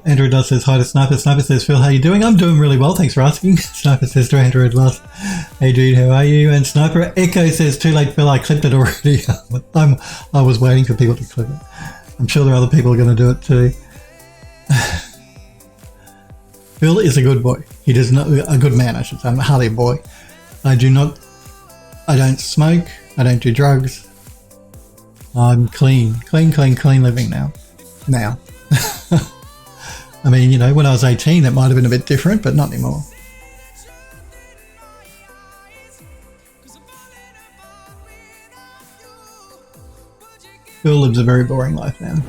Android Lust says hi to Sniper. Sniper says, Phil, how you doing? I'm doing really well, thanks for asking. Sniper says to Android Lust, hey dude, how are you? And Sniper Echo says, too late Phil, I clipped it already. I was waiting for people to clip it. I'm sure there are other people who are going to do it too. Phil is a good boy. He does not, a good man I should say. I'm hardly a boy. I don't smoke, I don't do drugs. I'm clean living now. I mean, you know, when I was 18 it might have been a bit different, but not anymore. Phil lives a very boring life now.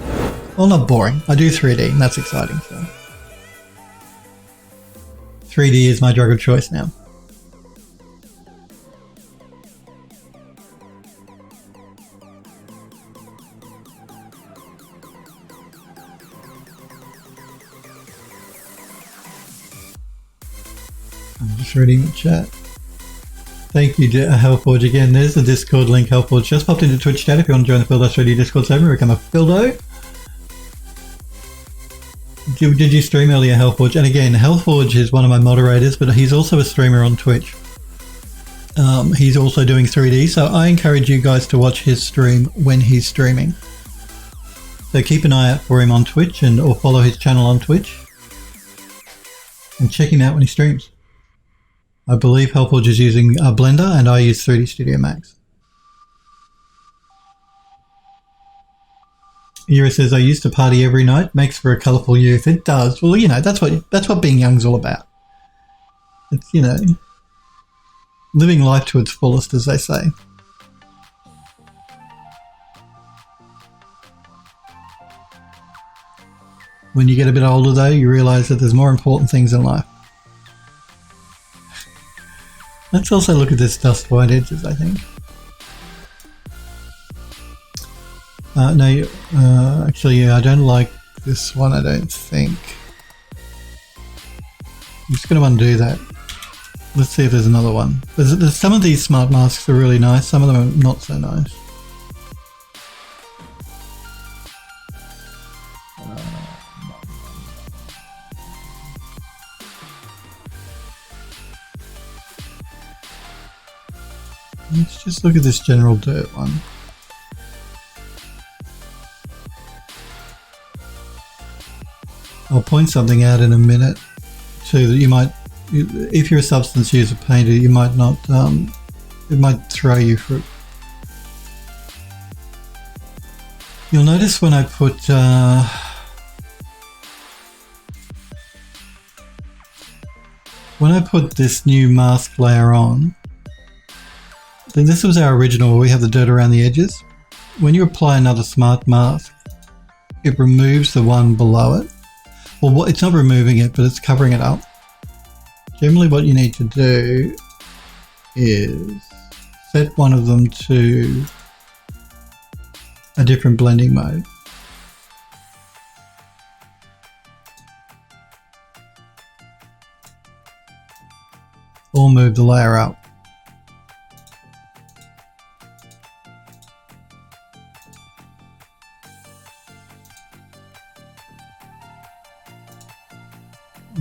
Well, not boring. I do 3D, and that's exciting. So 3D is my drug of choice now. I'm just reading the chat. Thank you, Hellforge, again. There's the Discord link. Hellforge just popped into Twitch chat if you want to join the Phil-3D Discord server and become a Phildo. Did you stream earlier, Hellforge? And again, Hellforge is one of my moderators, but he's also a streamer on Twitch. He's also doing 3D, so I encourage you guys to watch his stream when he's streaming. So keep an eye out for him on Twitch or follow his channel on Twitch. And check him out when he streams. I believe Hellforge is using Blender and I use 3D Studio Max. Ira says, I used to party every night. Makes for a colourful youth. It does. Well, you know, that's what being young's all about. It's, you know, living life to its fullest, as they say. When you get a bit older, though, you realise that there's more important things in life. Let's also look at this dust white edges, I think. No, actually, yeah, I don't like this one, I don't think. I'm just going to undo that. Let's see if there's another one. There's some of these smart masks are really nice, some of them are not so nice. Let's just look at this general dirt one. I'll point something out in a minute too that you might, if you're a substance user painter, you might not, it might throw you for it. You'll notice when I put, this new mask layer on, this was our original where we have the dirt around the edges. When you apply another smart mask, it removes the one below it. Well, it's not removing it, but it's covering it up. Generally what you need to do is set one of them to a different blending mode. Or move the layer up.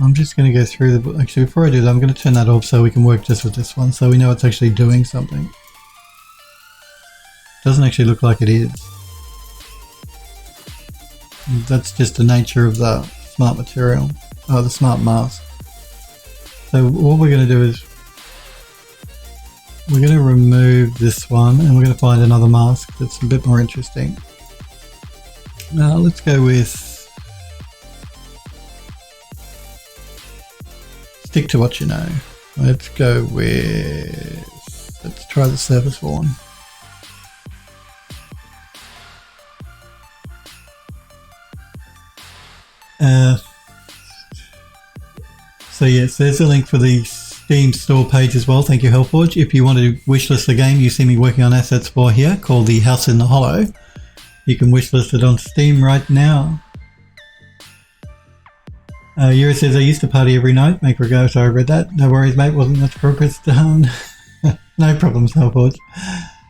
I'm just going to go through the, actually before I do that, I'm going to turn that off so we can work just with this one so we know it's actually doing something. Doesn't actually look like it is. That's just the nature of the smart material, the smart mask. So what we're going to do is we're going to remove this one and we're going to find another mask that's a bit more interesting. Now let's go with, stick to what you know. Let's go with, let's try the surface one. So yes, there's a link for the Steam store page as well. Thank you, Hellforge. If you want to wishlist the game you see me working on assets for here, called The House in the Hollow, you can wishlist it on Steam right now. Yura says, I used to party every night. Make her go. Sorry, I read that. No worries, mate. Wasn't much progress done. No problems, Hellforge.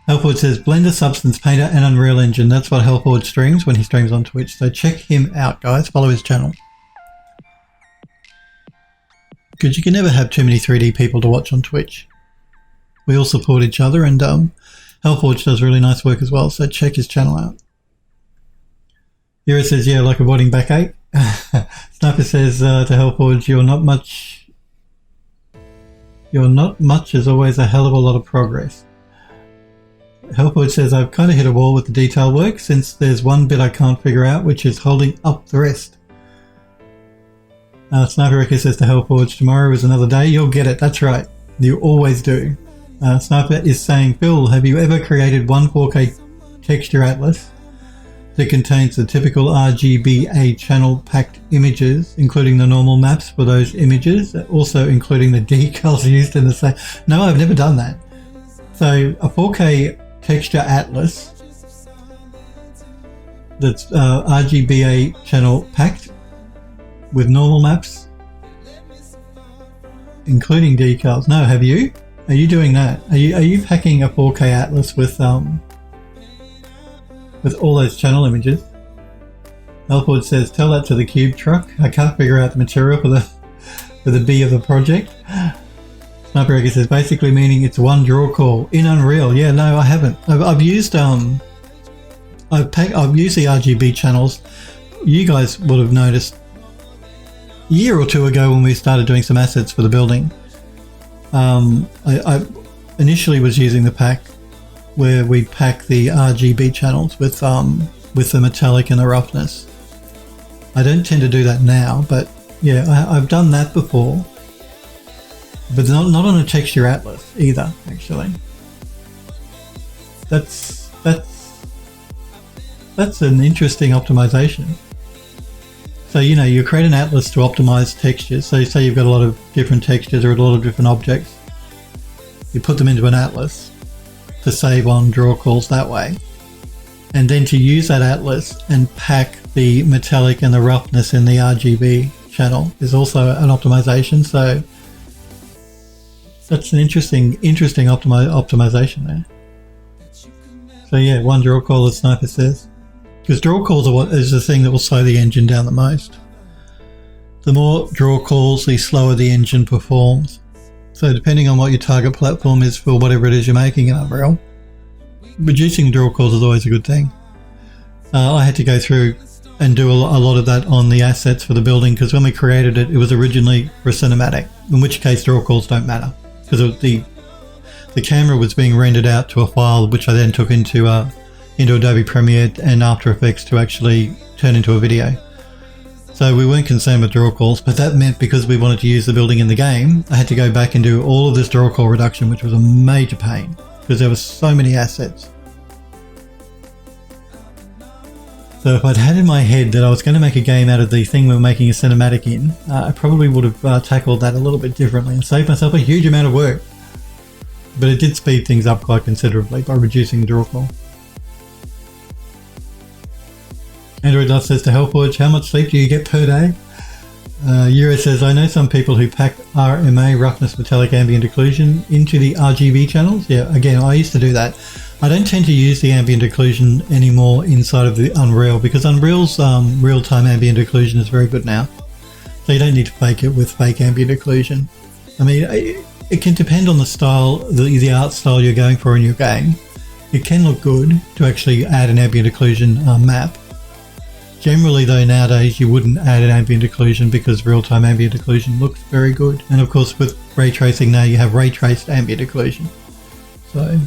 Hellforge says, Blender, Substance Painter, and Unreal Engine. That's what Hellforge streams when he streams on Twitch. So check him out, guys. Follow his channel. Because you can never have too many 3D people to watch on Twitch. We all support each other, and Hellforge does really nice work as well. So check his channel out. Yura says, yeah, like avoiding backache. Sniper says to Hellforge, you're not much is always a hell of a lot of progress. Hellforge says, I've kind of hit a wall with the detail work since there's one bit I can't figure out, which is holding up the rest. Sniper Wrecker says to Hellforge, tomorrow is another day. You'll get it. That's right. You always do. Sniper is saying, Phil, have you ever created one 4K texture atlas that contains the typical RGBA channel packed images, including the normal maps for those images, also including the decals used in the same. No, I've never done that. So a 4K texture atlas that's RGBA channel packed with normal maps, including decals. No, have you? Are you doing that? Are you packing a 4K atlas with all those channel images? Elford says, tell that to the cube truck. I can't figure out the material for the B of the project. Sniper Egger says, basically meaning it's one draw call in Unreal. Yeah, no, I haven't. I've used I've used the RGB channels. You guys would have noticed a year or two ago when we started doing some assets for the building. I initially was using the pack where we pack the RGB channels with the metallic and the roughness. I don't tend to do that now, but yeah, I've done that before, but not on a texture atlas either. Actually, that's an interesting optimization. So you create an atlas to optimize textures. So say you've got a lot of different textures or a lot of different objects. You put them into an atlas to save on draw calls that way. And then to use that atlas and pack the metallic and the roughness in the RGB channel is also an optimization. So that's an interesting optimization there. So yeah, one draw call, as Sniper says. Because draw calls is the thing that will slow the engine down the most. The more draw calls, the slower the engine performs. So depending on what your target platform is for whatever it is you're making in Unreal, reducing draw calls is always a good thing. I had to go through and do a lot of that on the assets for the building, because when we created it, it was originally for a cinematic, in which case draw calls don't matter, because the camera was being rendered out to a file which I then took into Adobe Premiere and After Effects to actually turn into a video. So we weren't concerned with draw calls, but that meant because we wanted to use the building in the game, I had to go back and do all of this draw call reduction, which was a major pain because there were so many assets. So if I'd had in my head that I was going to make a game out of the thing we were making a cinematic in, I probably would have tackled that a little bit differently and saved myself a huge amount of work. But it did speed things up quite considerably by reducing the draw call. Android Love says to Hellforge, how much sleep do you get per day? Euro says, I know some people who pack RMA, roughness, metallic, ambient occlusion into the RGB channels. Yeah, again, I used to do that. I don't tend to use the ambient occlusion anymore inside of the Unreal, because Unreal's real-time ambient occlusion is very good now. So you don't need to fake it with fake ambient occlusion. I mean, it can depend on the style, the art style you're going for in your game. It can look good to actually add an ambient occlusion map. Generally though, nowadays you wouldn't add an ambient occlusion because real-time ambient occlusion looks very good. And of course with ray tracing now you have ray traced ambient occlusion. So,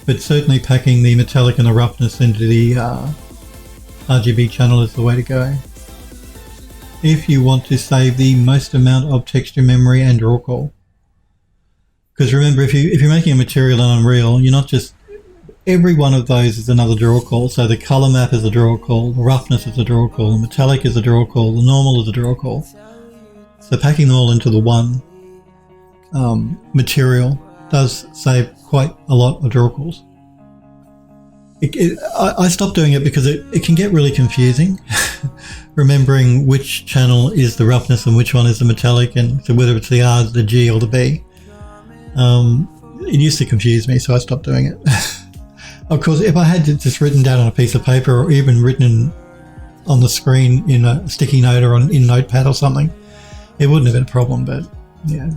but certainly packing the metallic and the roughness into the RGB channel is the way to go. If you want to save the most amount of texture memory and draw call. Because remember, if you're making a material in Unreal, you're not just, every one of those is another draw call. So the color map is a draw call, the roughness is a draw call, the metallic is a draw call, the normal is a draw call. So packing them all into the one material does save quite a lot of draw calls. I stopped doing it because it can get really confusing, remembering which channel is the roughness and which one is the metallic, and so whether it's the R, the G or the B. It used to confuse me, so I stopped doing it. Of course, if I had it just written down on a piece of paper or even written on the screen in a sticky note or in Notepad or something, it wouldn't have been a problem, but yeah.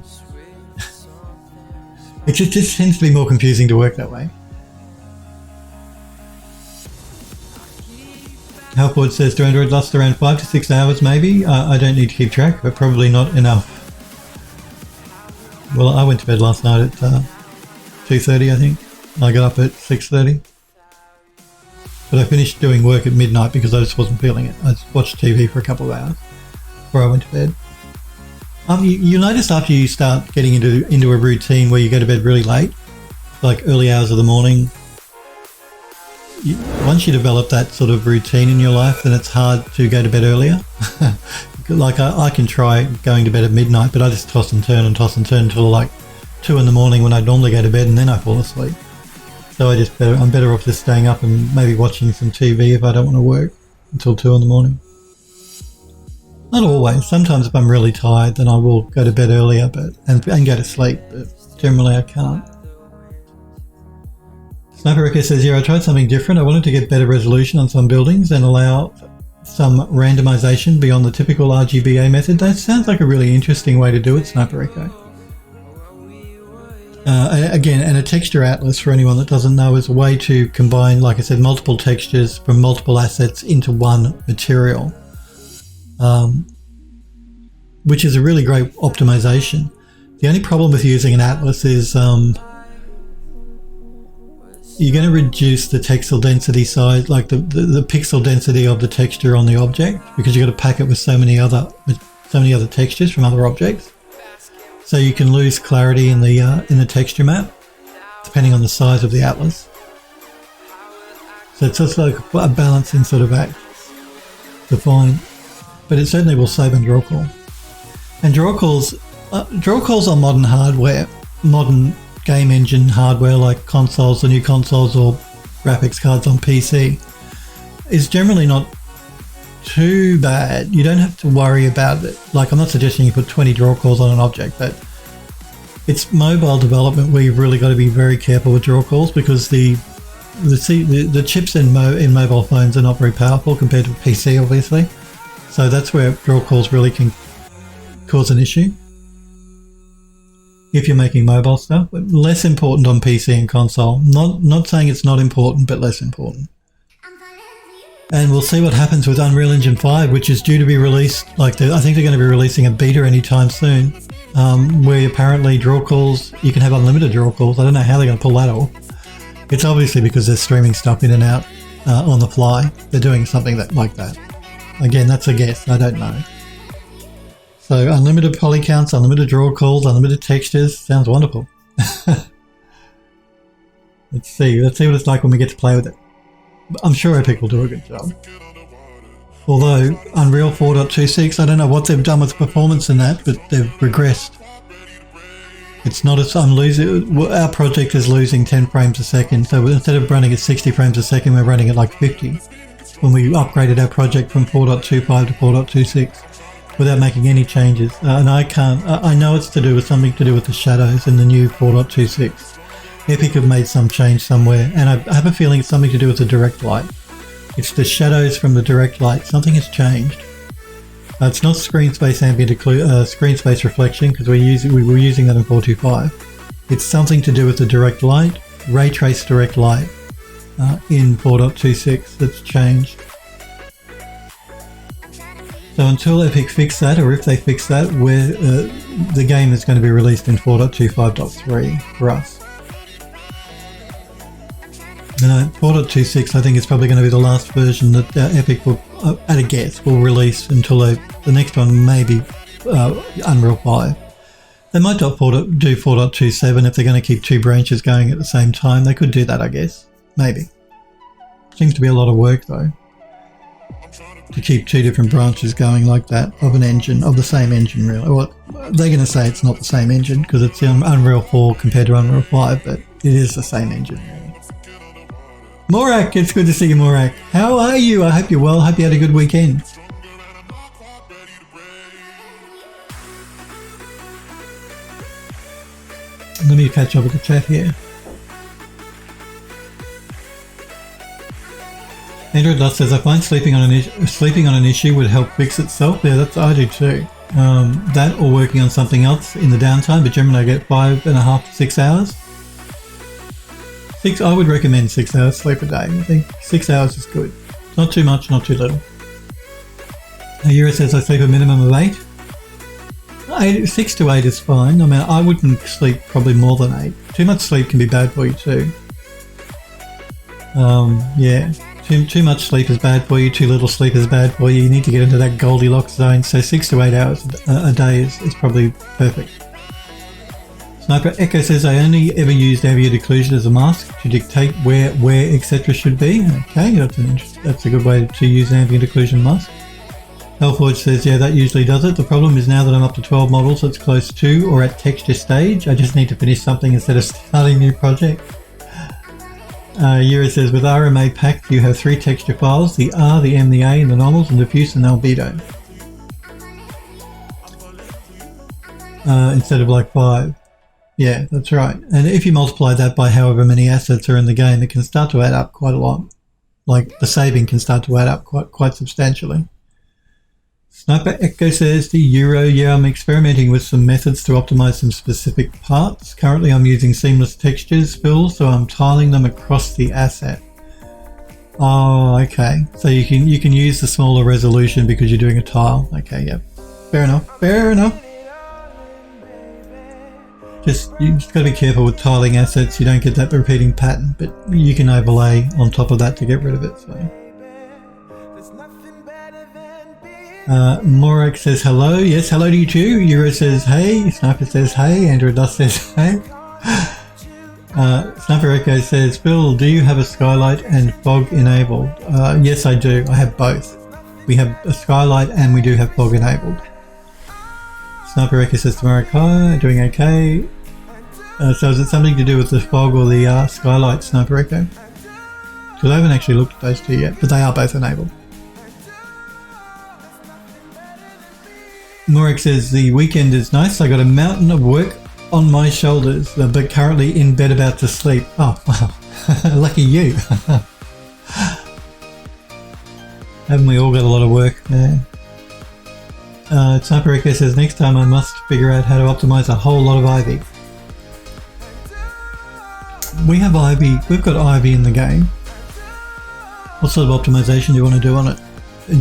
It just tends to be more confusing to work that way. Halford says, do Android last around 5 to 6 hours maybe? I don't need to keep track, but probably not enough. Well, I went to bed last night at 2:30, I think. I got up at 6:30. But I finished doing work at midnight because I just wasn't feeling it. I just watched TV for a couple of hours before I went to bed. You'll notice after you start getting into a routine where you go to bed really late, like early hours of the morning, once you develop that sort of routine in your life, then it's hard to go to bed earlier. Like I can try going to bed at midnight, but I just toss and turn until like 2 in the morning when I normally go to bed, and then I fall asleep. So I'm better off just staying up and maybe watching some TV if I don't want to work until 2 in the morning. Not always. Sometimes if I'm really tired, then I will go to bed earlier, and go to sleep. But generally, I can't. Sniper Echo says, yeah, I tried something different. I wanted to get better resolution on some buildings and allow some randomization beyond the typical RGBA method. That sounds like a really interesting way to do it, Sniper Echo. Again, and a texture atlas, for anyone that doesn't know, is a way to combine, like I said, multiple textures from multiple assets into one material, which is a really great optimization. The only problem with using an atlas is you're going to reduce the texel density size, like the pixel density of the texture on the object, because you've got to pack it with so many other textures from other objects. So you can lose clarity in the texture map, depending on the size of the atlas. So it's just like a balancing sort of act to find, but it certainly will save on draw call. And draw calls on modern hardware, modern game engine hardware like consoles, the new consoles, or graphics cards on PC, is generally not too bad. You don't have to worry about it. Like, I'm not suggesting you put 20 draw calls on an object, but it's mobile development where you've really got to be very careful with draw calls, because the chips in mobile phones are not very powerful compared to PC, obviously. So that's where draw calls really can cause an issue if you're making mobile stuff, but less important on PC and console. Not saying it's not important, but less important. And we'll see what happens with Unreal Engine 5, which is due to be released, I think they're going to be releasing a beta anytime soon, where apparently draw calls, you can have unlimited draw calls. I don't know how they're going to pull that off. It's obviously because they're streaming stuff in and out on the fly. They're doing something like that. Again, that's a guess. I don't know. So unlimited poly counts, unlimited draw calls, unlimited textures. Sounds wonderful. Let's see what it's like when we get to play with it. I'm sure Epic will do a good job. Although Unreal 4.26, I don't know what they've done with performance in that, but they've regressed. It's not as our project is losing 10 frames a second, so instead of running at 60 frames a second, we're running at like 50 when we upgraded our project from 4.25 to 4.26 without making any changes. And I know it's something to do with the shadows in the new 4.26. Epic have made some change somewhere, and I have a feeling it's something to do with the direct light. It's the shadows from the direct light. Something has changed. It's not screen space ambient screen space reflection, because we were using that in 4.25. It's something to do with the direct light, ray trace direct light in 4.26 that's changed. So until Epic fix that, or if they fix that, the game is going to be released in 4.25.3 for us. 4.26 I think is probably going to be the last version that Epic will, at a guess, will release until the next one may be Unreal 5. They might do 4.27 if they're going to keep two branches going at the same time. They could do that, I guess. Maybe. Seems to be a lot of work though, to keep two different branches going like that of an engine, of the same engine really. Well, they're going to say it's not the same engine because it's Unreal 4 compared to Unreal 5, but it is the same engine really. Morak, it's good to see you, Morak. How are you? I hope you're well. Hope you had a good weekend. Let me catch up with the chat here. Android Lust says, I find sleeping on an issue would help fix itself. Yeah, I do too. That or working on something else in the downtime, but generally I get 5.5 to 6 hours. I would recommend 6 hours sleep a day. I think 6 hours is good. Not too much, not too little. Yura says I sleep a minimum of 8. 6 to 8 is fine. I mean, I wouldn't sleep probably more than 8. Too much sleep can be bad for you too. Yeah, too much sleep is bad for you. Too little sleep is bad for you. You need to get into that Goldilocks zone. So 6 to 8 hours a day is probably perfect. Sniper Echo says, I only ever used ambient occlusion as a mask to dictate where etc. should be. Okay, that's a good way to use ambient occlusion mask. Hellforge says, yeah, that usually does it. The problem is now that I'm up to 12 models, it's close to or at texture stage. I just need to finish something instead of starting a new project. Yura says, with RMA pack, you have 3 texture files, the R, the M, the A, and the normals, and diffuse and albedo. Instead of like 5. Yeah, that's right. And if you multiply that by however many assets are in the game, it can start to add up quite a lot. Like the saving can start to add up quite substantially. Sniper Echo says to Euro, yeah, I'm experimenting with some methods to optimize some specific parts. Currently I'm using seamless textures fills, so I'm tiling them across the asset. Oh, okay. So you can use the smaller resolution because you're doing a tile. Okay, yeah. Fair enough. You just gotta be careful with tiling assets. You don't get that repeating pattern, but you can overlay on top of that to get rid of it. So. Morak says hello. Yes, hello to you too. Euro says hey. Sniper says hey. Andrew Dust says hey. Sniper Echo says, Phil, do you have a skylight and fog enabled? Yes, I do. I have both. We have a skylight and we do have fog enabled. Sniper Echo says to Morak, doing okay. So is it something to do with the fog or the skylight, Sniper Echo? Because I haven't actually looked at those two yet, but they are both enabled. Morik says, the weekend is nice. I got a mountain of work on my shoulders, but currently in bed about to sleep. Oh, wow. Lucky you. Haven't we all got a lot of work there? Sniper Echo says, next time I must figure out how to optimize a whole lot of Ivy. We have Ivy. We've got Ivy in the game. What sort of optimization do you want to do on it?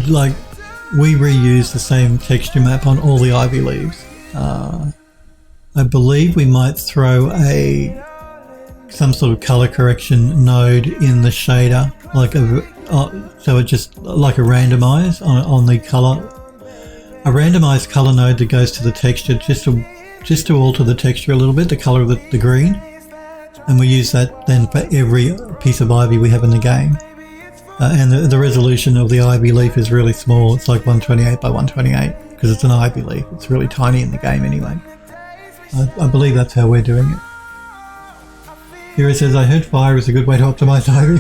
Like, we reuse the same texture map on all the Ivy leaves. I believe we might throw some sort of color correction node in the shader, so it just like a randomize on the color, a randomized color node that goes to the texture just to alter the texture a little bit, the color of the green, and we use that then for every piece of Ivy we have in the game. And the resolution of the Ivy leaf is really small. It's like 128 by 128 because it's an Ivy leaf. It's really tiny in the game anyway. I believe that's how we're doing it. Hero says, I heard fire is a good way to optimize Ivy.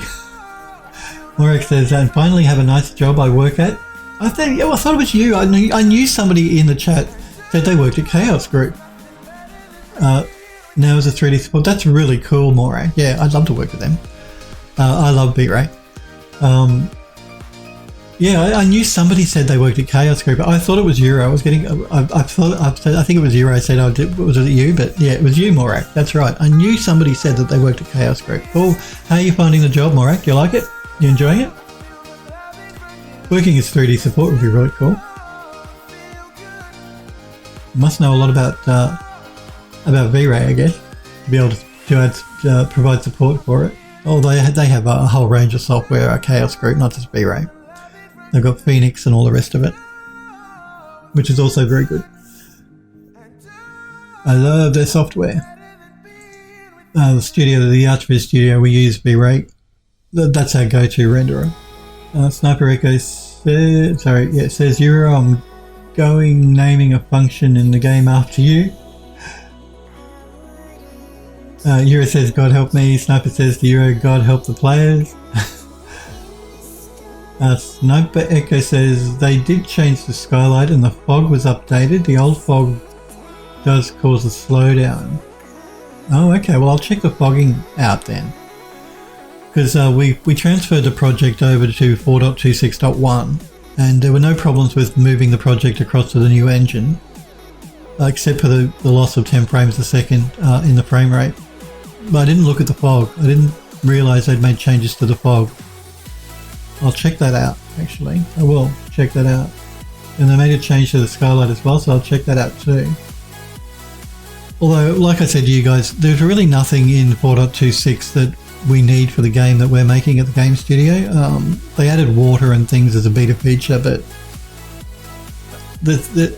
Morik says, and finally have a nice job I work at. I thought it was you. I knew somebody in the chat said they worked at Chaos Group. Now as a 3D support. That's really cool, Morak. Yeah, I'd love to work with them. I love B-Ray. Yeah, I knew somebody said they worked at Chaos Group. I thought it was Euro. I think it was Euro said, was it you? But yeah, it was you, Morak. That's right. I knew somebody said that they worked at Chaos Group. Cool. How are you finding the job, Morak? Do you like it? You enjoying it? Working as 3D support would be really cool. You must know a lot about V-Ray, I guess, to be able to provide support for it. Oh, they have a whole range of software at Chaos Group, not just V-Ray. They've got Phoenix and all the rest of it, which is also very good. I love their software. The Archviz Studio, we use V-Ray. That's our go-to renderer. Sniper Echo says, Euro, I'm naming a function in the game after you. Euro says, God help me. Sniper says to Euro, God help the players. Sniper Echo says, they did change the skylight and the fog was updated. The old fog does cause a slowdown. Oh, okay. Well, I'll check the fogging out then. Because we transferred the project over to 4.26.1 and there were no problems with moving the project across to the new engine, except for the loss of 10 frames a second in the frame rate. But I didn't look at the fog. I didn't realise they'd made changes to the fog. I'll check that out, actually. I will check that out. And they made a change to the skylight as well, so I'll check that out too. Although, like I said to you guys, there's really nothing in 4.26 that we need for the game that we're making at the game studio. They added water and things as a beta feature, but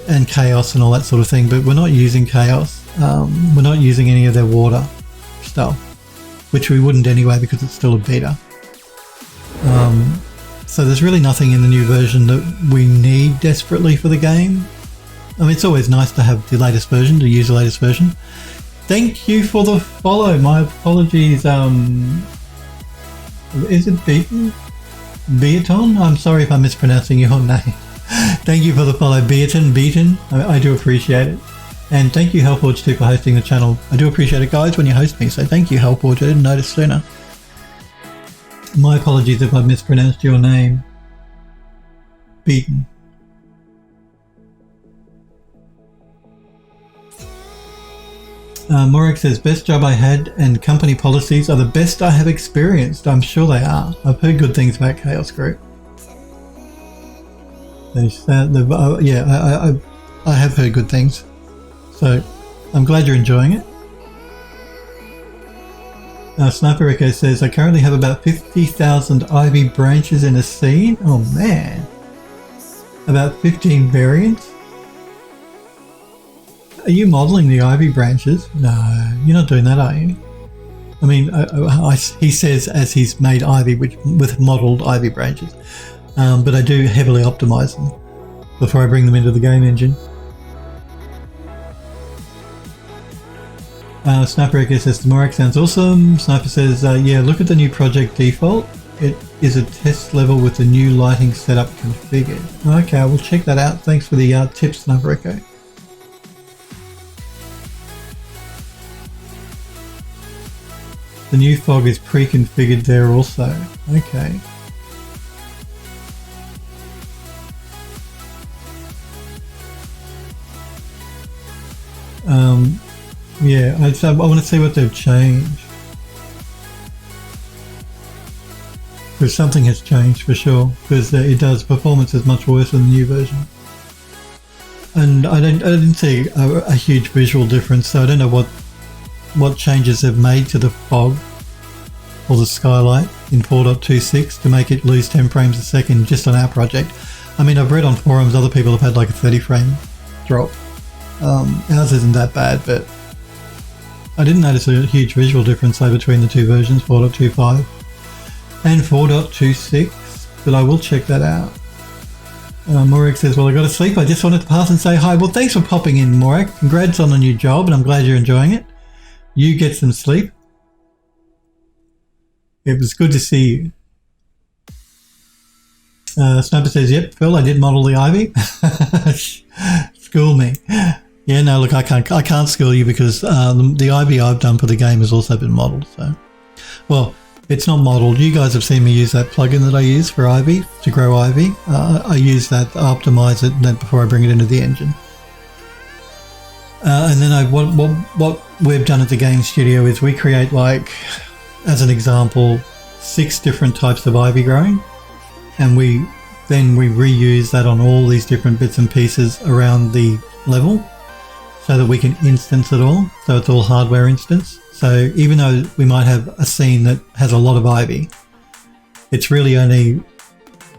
and chaos and all that sort of thing, but we're not using chaos. We're not using any of their water stuff, which we wouldn't anyway because it's still a beta. So there's really nothing in the new version that we need desperately for the game. I mean, it's always nice to have the latest version, to use the latest version. Thank you for the follow. My apologies. Is it Beaton? Beaton? I'm sorry if I'm mispronouncing your name. Thank you for the follow, Beaton. I do appreciate it. And thank you, Hellforge, too, for hosting the channel. I do appreciate it, guys, when you host me. So thank you, Hellforge. I didn't notice sooner. My apologies if I mispronounced your name. Beaton. Morek says, best job I had and company policies are the best I have experienced. I'm sure they are. I've heard good things about Chaos Group. Yeah, I have heard good things. So I'm glad you're enjoying it. Sniper Echo says, I currently have about 50,000 ivy branches in a scene. Oh man. About 15 variants. Are you modelling the ivy branches? No, you're not doing that, are you? I mean, he says as he's made ivy with modelled ivy branches. But I do heavily optimise them before I bring them into the game engine. Sniper Echo says, the Morek sounds awesome. Sniper says, yeah, look at the new project default. It is a test level with the new lighting setup configured. Okay, I will check that out. Thanks for the tips, Sniper Echo. The new fog is pre-configured there also. Okay. Yeah, I want to see what they've changed. Because something has changed for sure. Because it does, performance is much worse in the new version. And I didn't see a huge visual difference, so I don't know what changes they've made to the fog or the skylight in 4.26 to make it lose 10 frames a second just on our project. I mean, I've read on forums other people have had like a 30 frame drop. Ours isn't that bad, but I didn't notice a huge visual difference though between the two versions, 4.25 and 4.26, but I will check that out. Morek says, well, I got to sleep. I just wanted to pass and say hi. Well, thanks for popping in, Morek. Congrats on the new job, and I'm glad you're enjoying it. You get some sleep. It was good to see you. Sniper says, yep, Phil, I did model the ivy. School me. Yeah, no, look, I can't school you because the ivy I've done for the game has also been modeled. So, well, it's not modeled. You guys have seen me use that plugin that I use for ivy to grow ivy. I use that, optimize it, and then before I bring it into the engine. And then what we've done at the game studio is we create, like, as an example, 6 different types of ivy growing, and we reuse that on all these different bits and pieces around the level, so that we can instance it all. So it's all hardware instance. So even though we might have a scene that has a lot of ivy, it's really only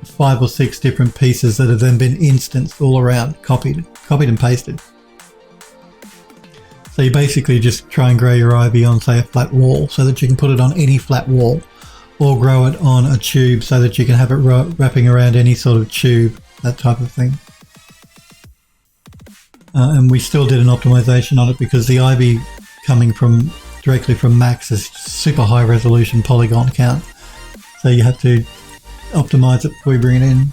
5 or 6 different pieces that have then been instanced all around, copied and pasted. So you basically just try and grow your ivy on, say, a flat wall so that you can put it on any flat wall, or grow it on a tube so that you can have it wrapping around any sort of tube, that type of thing. And we still did an optimization on it because the ivy coming directly from Max is super high resolution polygon count. So you have to optimize it before you bring it in.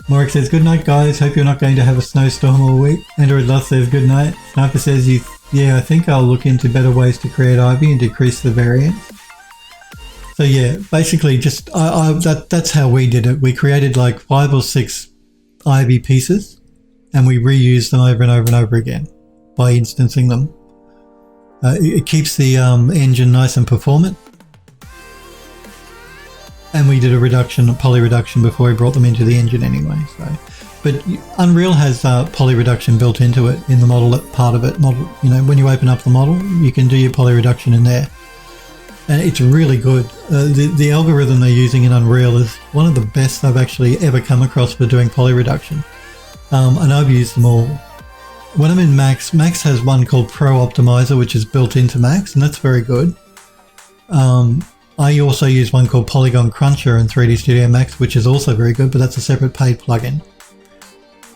Morek says, good night guys, hope you're not going to have a snowstorm all week. Android Love says, good night. Sniper says, yeah, I think I'll look into better ways to create ivy and decrease the variance. So yeah, basically just that's how we did it. We created like 5 or 6 ivy pieces and we reused them over and over and over again by instancing them. It keeps the engine nice and performant. And we did a poly reduction before we brought them into the engine anyway. So, but Unreal has poly reduction built into it in the model part of it. You know, when you open up the model, you can do your poly reduction in there. And it's really good. The algorithm they're using in Unreal is one of the best I've actually ever come across for doing poly reduction. and I've used them all. When I'm in Max, Max has one called Pro Optimizer, which is built into Max, and that's very good. I also use one called Polygon Cruncher in 3D Studio Max, which is also very good, but that's a separate paid plugin.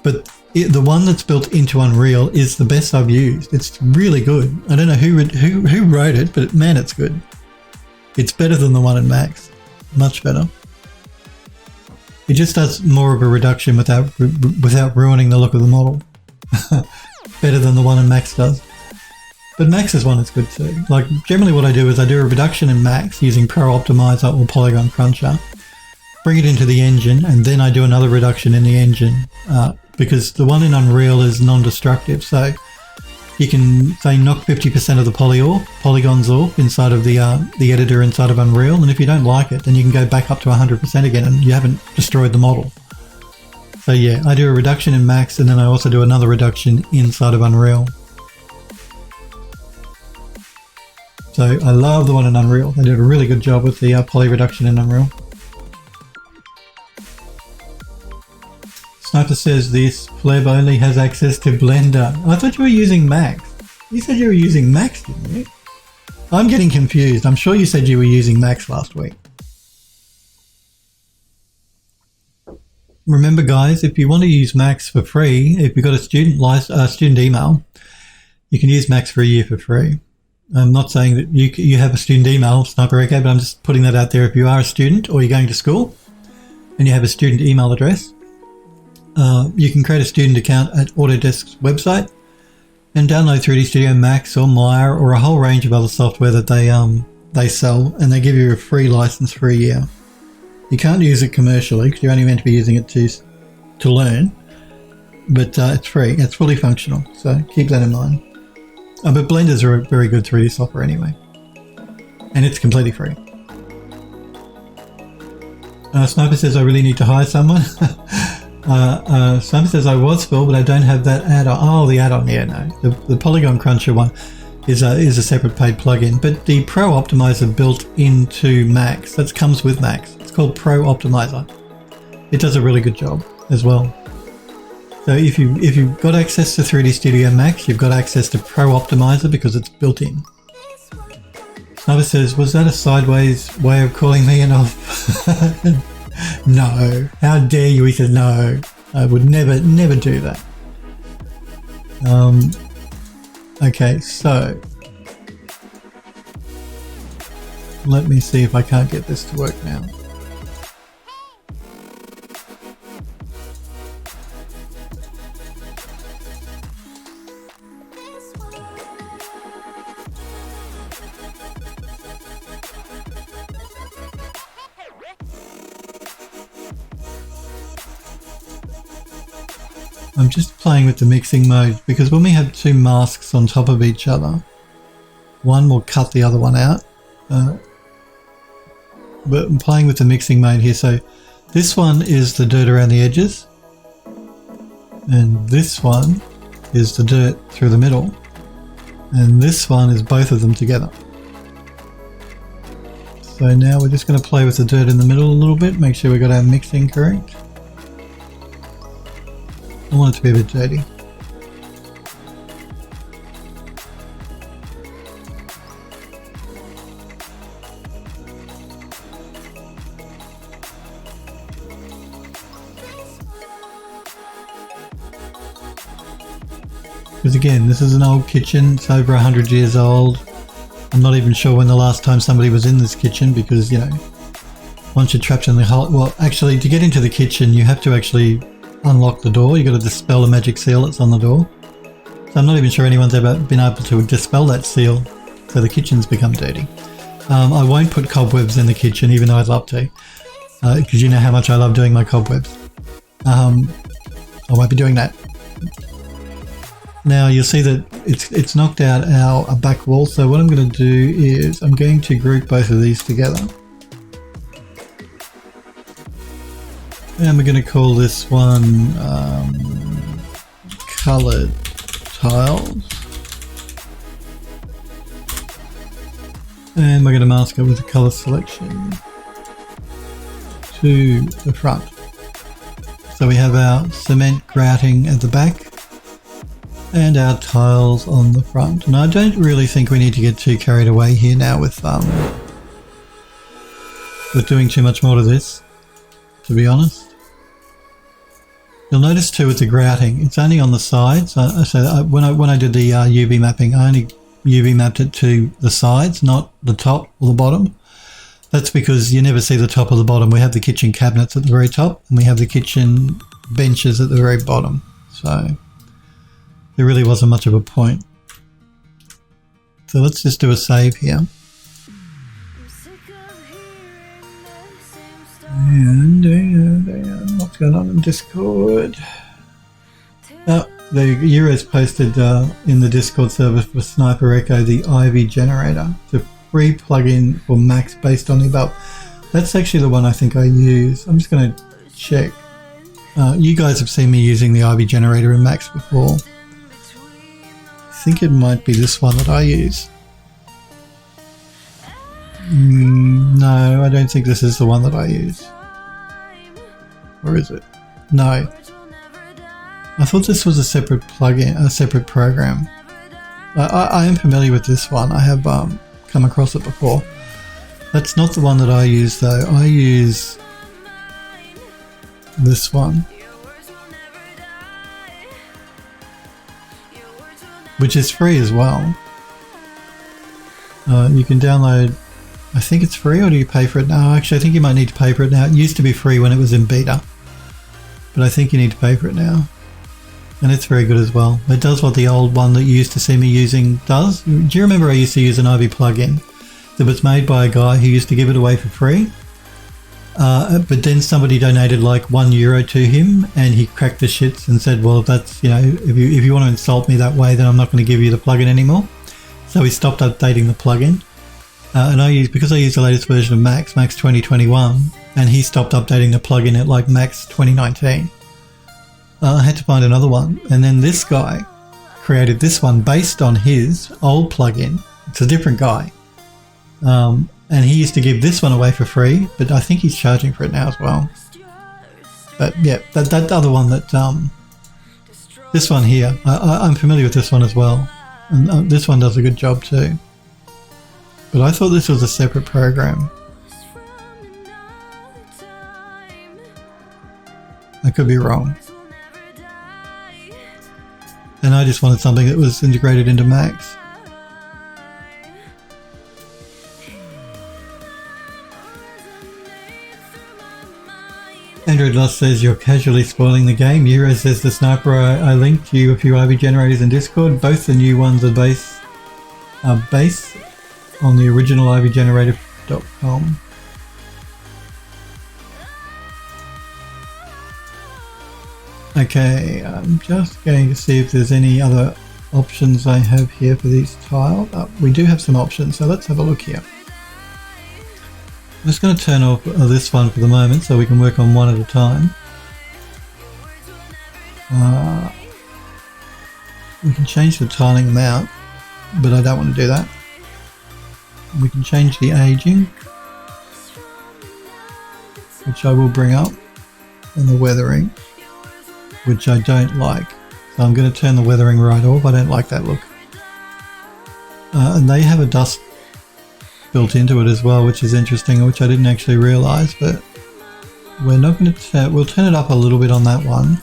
But the one that's built into Unreal is the best I've used. It's really good. I don't know who wrote it, but man, it's good. It's better than the one in Max. Much better. It just does more of a reduction without ruining the look of the model. Better than the one in Max does. But Max's one is good too. Like, generally what I do is I do a reduction in Max using Pro Optimizer or Polygon Cruncher, bring it into the engine, and then I do another reduction in the engine, because the one in Unreal is non-destructive. So you can, say, knock 50% of the polygons off inside of the editor inside of Unreal, and if you don't like it, then you can go back up to 100% again and you haven't destroyed the model. So yeah, I do a reduction in Max, and then I also do another reduction inside of Unreal. So I love the one in Unreal. They did a really good job with the poly reduction in Unreal. Sniper says this Pleb only has access to Blender. I thought you were using Max. You said you were using Max, didn't you? I'm getting confused. I'm sure you said you were using Max last week. Remember guys, if you want to use Max for free, if you've got a student email, you can use Max for a year for free. I'm not saying that you have a student email, Sniper Echo, but I'm just putting that out there. If you are a student or you're going to school and you have a student email address, you can create a student account at Autodesk's website and download 3D Studio Max or Maya or a whole range of other software that they sell, and they give you a free license for a year. You can't use it commercially because you're only meant to be using it to learn, but it's free. It's fully functional, so keep that in mind. But Blenders are a very good 3D software anyway, and it's completely free. Sniper says I really need to hire someone. Sniper says I was Phil, but I don't have that add-on. Oh, the add-on, yeah, no. The Polygon Cruncher one is a separate paid plugin, but the Pro Optimizer built into Max, that comes with Max. It's called Pro Optimizer. It does a really good job as well. So if you've got access to 3D Studio Max, you've got access to Pro Optimizer because it's built in. Sniper says, was that a sideways way of calling me an off? No. How dare you? He says, no. I would never do that. Okay, so let me see if I can't get this to work now. I'm just playing with the mixing mode because when we have two masks on top of each other, one will cut the other one out. But I'm playing with the mixing mode here. So this one is the dirt around the edges, and this one is the dirt through the middle, and this one is both of them together. So now we're just going to play with the dirt in the middle a little bit, make sure we got our mixing correct. I want it to be a bit dirty. Because again, this is an old kitchen, it's over 100 years old. I'm not even sure when the last time somebody was in this kitchen because, you know, once you're trapped in the hole, well, actually to get into the kitchen you have to actually unlock the door. You got to dispel a magic seal that's on the door. So I'm not even sure anyone's ever been able to dispel that seal, so the kitchen's become dirty. I won't put cobwebs in the kitchen even though I'd love to, because you know how much I love doing my cobwebs. I won't be doing that. Now you'll see that it's knocked out our back wall, so what I'm going to do is I'm going to group both of these together. And we're going to call this one coloured tiles. And we're going to mask it with a colour selection to the front. So we have our cement grouting at the back and our tiles on the front. And I don't really think we need to get too carried away here now with doing too much more to this, to be honest. You'll notice too with the grouting, it's only on the sides. So when I did the UV mapping, I only UV mapped it to the sides, not the top or the bottom. That's because you never see the top or the bottom. We have the kitchen cabinets at the very top and we have the kitchen benches at the very bottom. So there really wasn't much of a point. So let's just do a save here. And what's going on in Discord? Oh, the Euro's posted in the Discord server for Sniper Echo the Ivy generator. It's a free plugin for Macs based on the above. That's actually the one I think I use. I'm just going to check. You guys have seen me using the Ivy generator in Macs before. I think it might be this one that I use. No, I don't think this is the one that I use. Or is it? No. I thought this was a separate plugin, a separate program. I am familiar with this one. I have come across it before. That's not the one that I use though. I use this one, which is free as well. You can download. I think it's free, or do you pay for it now? Actually, I think you might need to pay for it now. It used to be free when it was in beta, but I think you need to pay for it now. And it's very good as well. It does what the old one that you used to see me using does. Do you remember I used to use an Ivy plugin that was made by a guy who used to give it away for free? But then somebody donated like €1 to him and he cracked the shits and said, well, that's, you know, if you want to insult me that way, then I'm not going to give you the plugin anymore. So he stopped updating the plugin. And because I use the latest version of Max 2021, and he stopped updating the plugin at like Max 2019. I had to find another one, and then this guy created this one based on his old plugin. It's a different guy, and he used to give this one away for free, but I think he's charging for it now as well. But yeah, that other one, this one here, I'm familiar with this one as well, and this one does a good job too. But I thought this was a separate program. I could be wrong. And I just wanted something that was integrated into Max. Android Lost says you're casually spoiling the game. Euro says the Sniper I linked you a few Ivy generators in Discord. Both the new ones are based on the original ivygenerator.com. Okay, I'm just going to see if there's any other options I have here for these tiles. We do have some options, so let's have a look here. I'm just going to turn off this one for the moment so we can work on one at a time. We can change the tiling amount, but I don't want to do that. We can change the aging, which I will bring up, and the weathering, which I don't like. So I'm going to turn the weathering right off. I don't like that look. And they have a dust built into it as well, which is interesting, which I didn't actually realize, but we're not going to we'll turn it up a little bit on that one.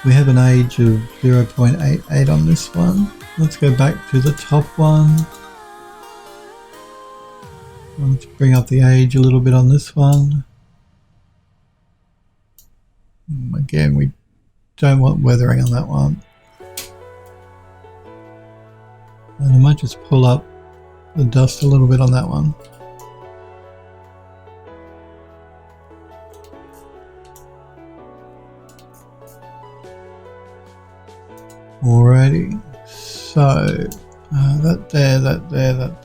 We have an age of 0.88 on this one. Let's go back to the top one. Let's bring up the age a little bit on this one. Again, we don't want weathering on that one. And I might just pull up the dust a little bit on that one. Alrighty, so that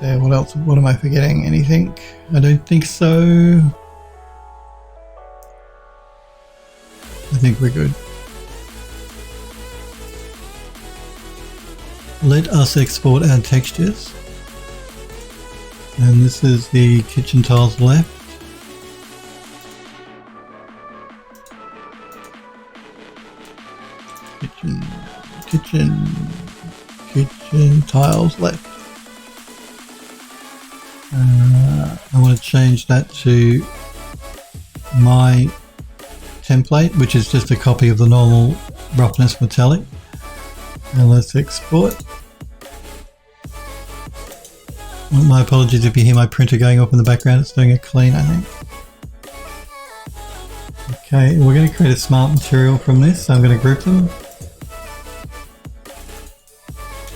there. What else? What am I forgetting? Anything? I don't think so. I think we're good. Let us export our textures. And this is the kitchen tiles left. kitchen tiles left. I want to change that to my template, which is just a copy of the normal roughness metallic. And let's export. My apologies if you hear my printer going off in the background. It's doing a clean, I think. Okay, we're going to create a smart material from this. So I'm going to group them.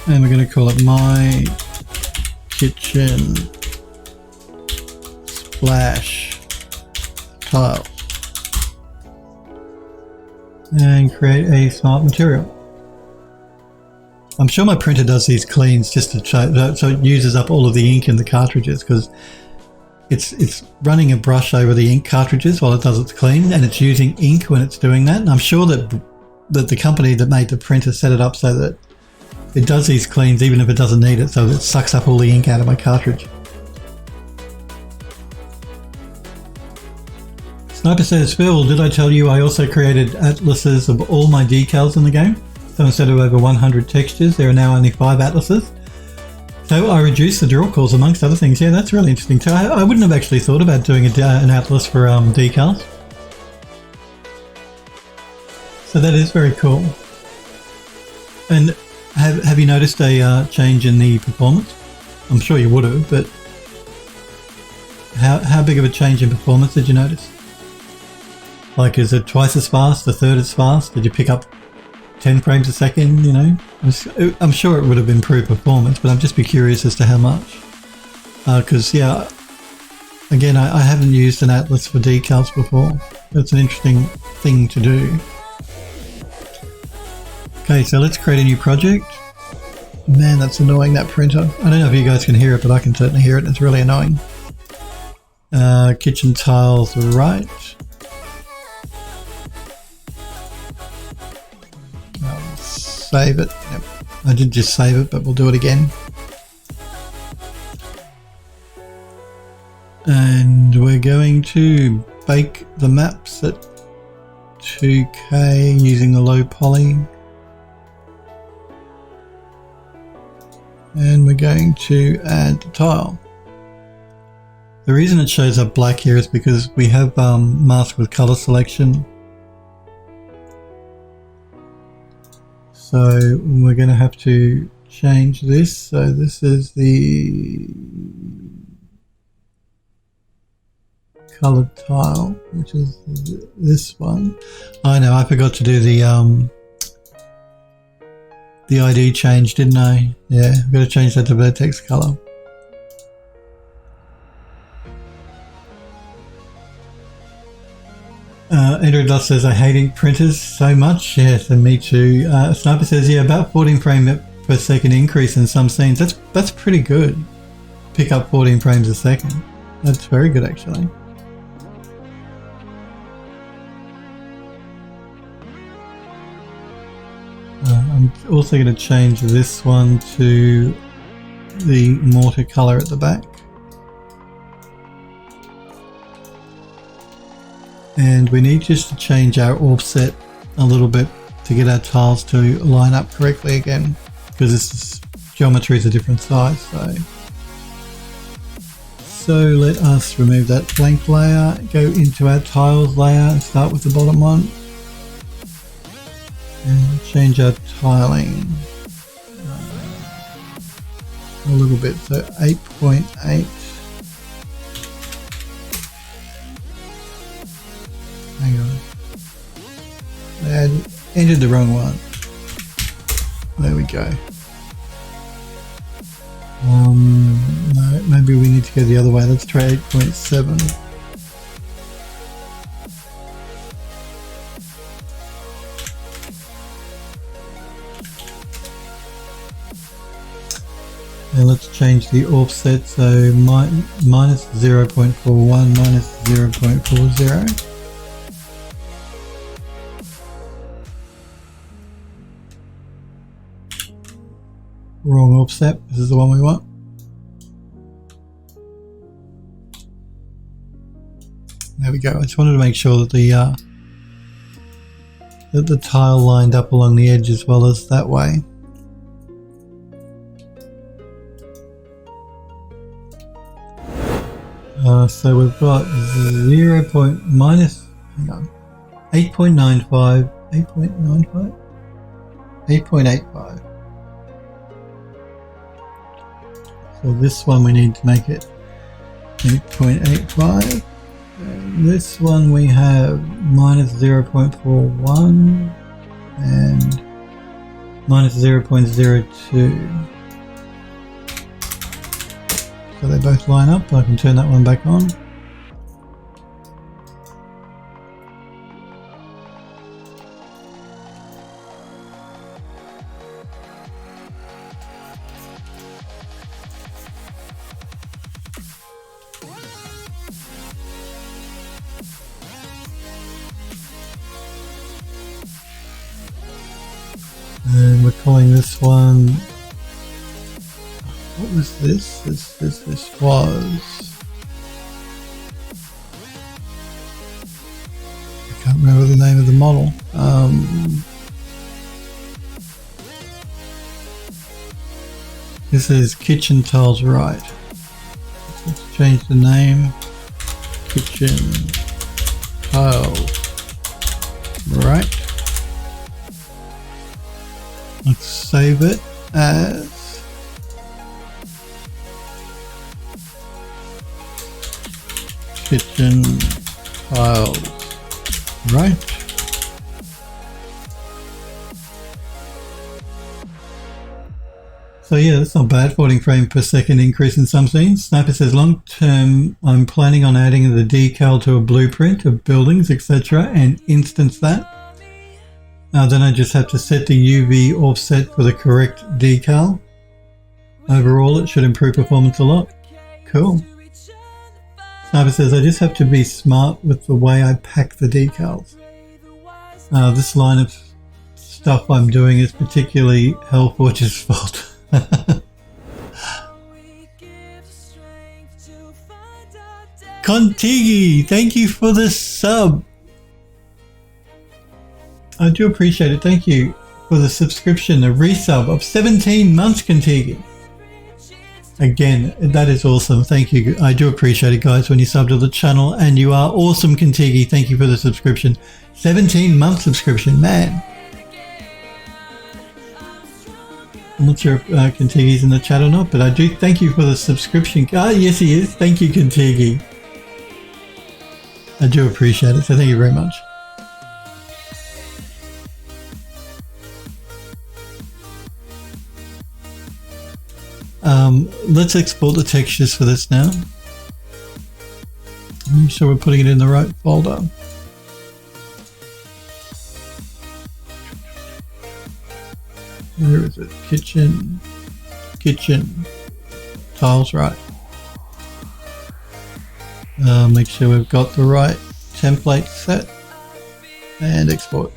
And we're going to call it my kitchen splash tile. And create a smart material. I'm sure my printer does these cleans just to show, so it uses up all of the ink in the cartridges, because it's running a brush over the ink cartridges while it does its clean, and it's using ink when it's doing that. And I'm sure that the company that made the printer set it up so that it does these cleans even if it doesn't need it, so it sucks up all the ink out of my cartridge. Sniper says, Phil, did I tell you I also created atlases of all my decals in the game? So instead of over 100 textures, there are now only 5 atlases. So I reduced the draw calls amongst other things. Yeah, that's really interesting too. I wouldn't have actually thought about doing an atlas for decals. So that is very cool. And have you noticed a change in the performance? I'm sure you would have, but how big of a change in performance did you notice? Like, is it twice as fast, a third as fast? Did you pick up 10 frames a second, you know? I'm sure it would have improved performance, but I'm just be curious as to how much. Because, yeah, again, I haven't used an atlas for decals before. That's an interesting thing to do. Okay, so let's create a new project. Man, that's annoying, that printer. I don't know if you guys can hear it, but I can certainly hear it. It's really annoying. Kitchen tiles right. Save it. Yep. I did just save it, but we'll do it again. And we're going to bake the maps at 2K using the low poly. And we're going to add the tile. The reason it shows up black here is because we have masked with color selection. So we're going to have to change this. So this is the colored tile, which is this one. I know, I forgot to do the ID change, didn't I? Yeah, I've got to change that to vertex color. Andrew Doss says, I hate ink printers so much. Yes, and me too. Sniper says, yeah, about 14 frame per second increase in some scenes. That's pretty good. Pick up 14 frames a second. That's very good, actually. I'm also going to change this one to the mortar color at the back. And we need just to change our offset a little bit to get our tiles to line up correctly again, because this geometry is a different size. So let us remove that blank layer, go into our tiles layer and start with the bottom one. And change our tiling a little bit, so 8.8. Hang on. I entered the wrong one. There we go. No, maybe we need to go the other way. Let's try 8.7. And let's change the offset, so minus 0.41, minus 0.40. Wrong offset, this is the one we want. There we go. I just wanted to make sure that the tile lined up along the edge as well as that way. So we've got 0 point minus, hang on, 8.95, 8.95, 8.85. So this one we need to make it 8.85. And this one we have minus 0.41 and minus 0.02. So they both line up. I can turn that one back on. And we're calling this one, what was this? This was, I can't remember the name of the model. This is Kitchen Tiles Right. Let's change the name. Kitchen Tiles Right. Let's save it as Kitchen Tiles Right. So yeah, that's not bad. 14 frames per second increase in some scenes. Sniper says long term I'm planning on adding the decal to a blueprint of buildings, etc. and instance that. Then I just have to set the UV offset for the correct decal. Overall, it should improve performance a lot. Cool. Sniper says, I just have to be smart with the way I pack the decals. This line of stuff I'm doing is particularly Hellforge's fault. Contigi, thank you for the sub. I do appreciate it. Thank you for the subscription, a resub of 17 months, Contigi. Again, that is awesome. Thank you. I do appreciate it, guys, when you sub to the channel, and you are awesome, Contigi. Thank you for the subscription. 17-month subscription, man. I'm not sure if Contigi's in the chat or not, but I do thank you for the subscription. Ah, yes, he is. Thank you, Contigi. I do appreciate it, so thank you very much. Let's export the textures for this now. Make sure we're putting it in the right folder. Where is it? Kitchen Tiles Right. Make sure we've got the right template set and export.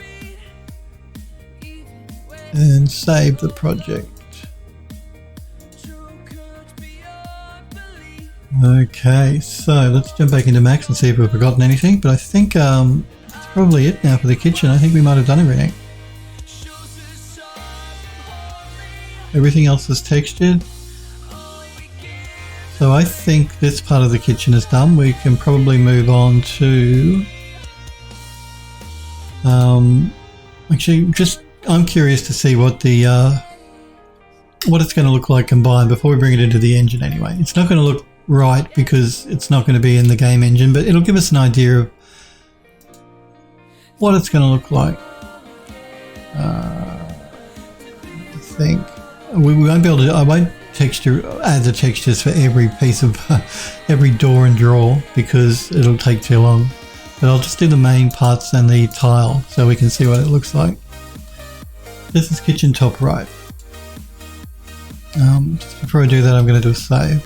And save the project. Okay, so let's jump back into Max and see if we've forgotten anything, but I think that's probably it now for the kitchen. I think we might have done everything. Everything else is textured. So I think this part of the kitchen is done. We can probably move on to actually I'm curious to see what the what it's going to look like combined before we bring it into the engine anyway. It's not going to look right because it's not going to be in the game engine, but it'll give us an idea of what it's going to look like. I think we won't be able to, I won't add the textures for every piece of every door and drawer because it'll take too long, but I'll just do the main parts and the tile so we can see what it looks like. This is kitchen top right. Just before I do that, I'm going to do a save.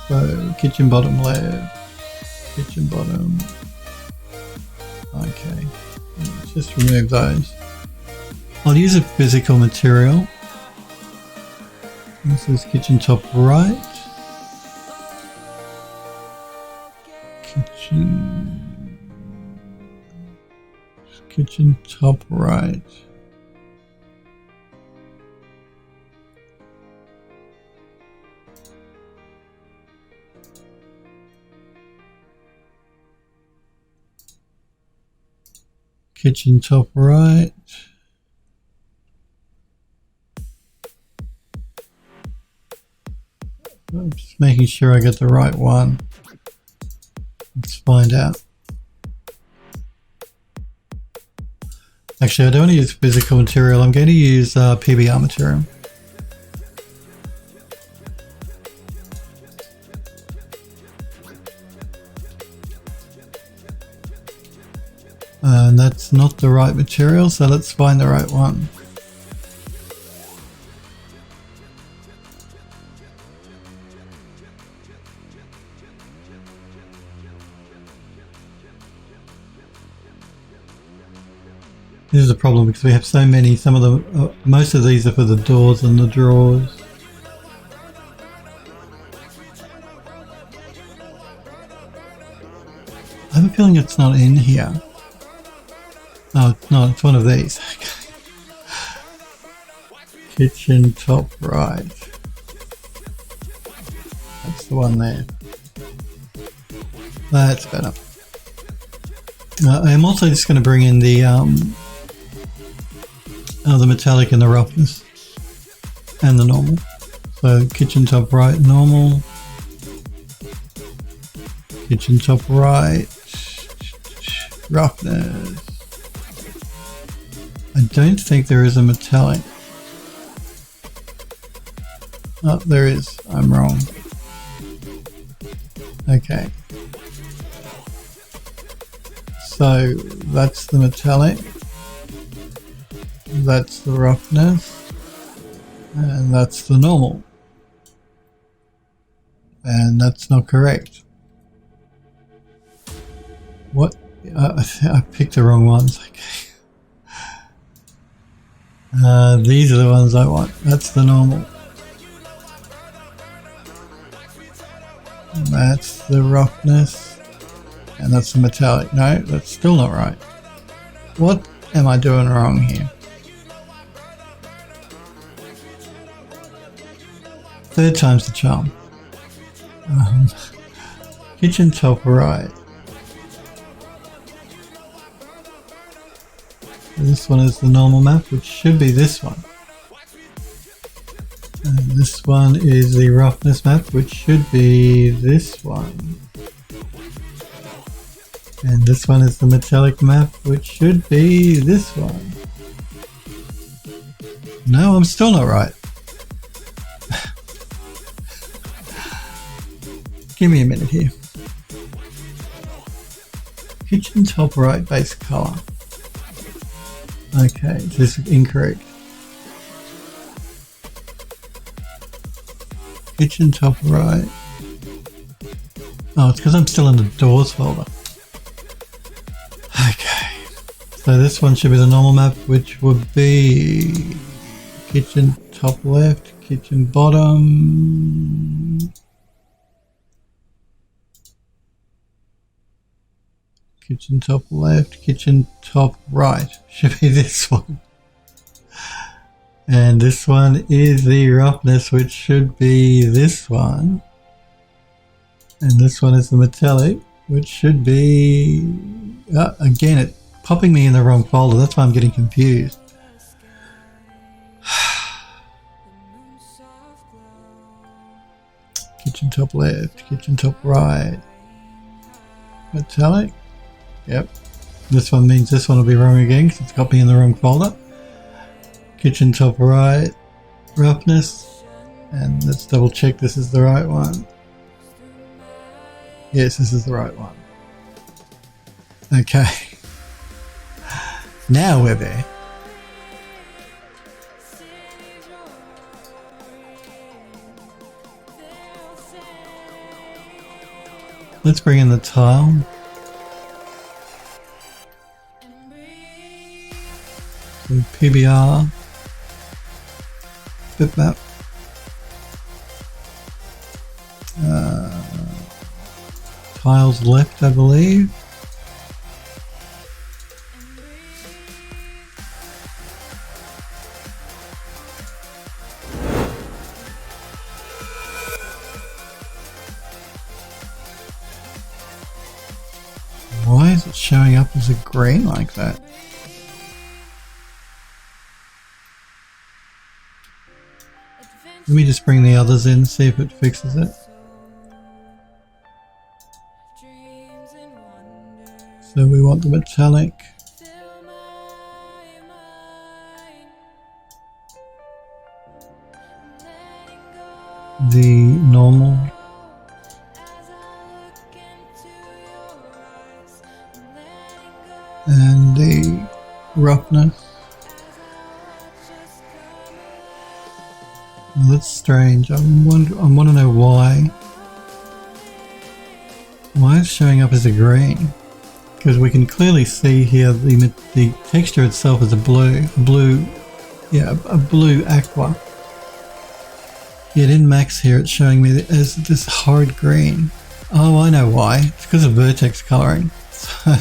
So kitchen bottom left, kitchen bottom. Okay, let's just remove those. I'll use a physical material. This is kitchen top right. Kitchen top right. Kitchen top right. I'm just making sure I get the right one. Let's find out. Actually, I don't want to use physical material. I'm going to use PBR material. And that's not the right material, so let's find the right one. This is a problem because we have so many. Some of them, most of these are for the doors and the drawers. I have a feeling it's not in here. Oh, no, it's one of these. Kitchen top right. That's the one there. That's better. I'm also just going to bring in the metallic and the roughness and the normal. So kitchen top right, normal. Kitchen top right, roughness. I don't think there is a metallic. Oh, there is. I'm wrong. Okay. So that's the metallic. That's the roughness. And that's the normal. And that's not correct. What? I picked the wrong ones. Okay. These are the ones I want. That's the normal. That's the roughness. And that's the metallic. No, that's still not right. What am I doing wrong here? Third time's the charm. Kitchen top right. This one is the normal map, which should be this one. And this one is the roughness map, which should be this one. And this one is the metallic map, which should be this one. No, I'm still not right. Give me a minute here. Kitchen top right base color. Okay, this is incorrect. Kitchen top right. Oh, it's because I'm still in the doors folder. Okay, so this one should be the normal map, which would be kitchen top left, kitchen bottom. Kitchen top left, kitchen top right should be this one. And this one is the roughness, which should be this one. And this one is the metallic, which should be... again, it's popping me in the wrong folder. That's why I'm getting confused. Kitchen top left, kitchen top right. Metallic. Yep. This one means this one will be wrong again because it's got me in the wrong folder. Kitchen top right, roughness, and let's double check this is the right one. Yes, this is the right one. Okay. Now we're there. Let's bring in the tile. So PBR. Bitmap. Tiles left, I believe. Why is it showing up as a green like that? Let me just bring the others in, see if it fixes it. So we want the metallic. The normal. And the roughness. Well, that's strange. I want to know why. Why it's showing up as a green? Because we can clearly see here the texture itself is a blue aqua. Yet in Max here it's showing me as this horrid green. Oh, I know why. It's because of vertex coloring. So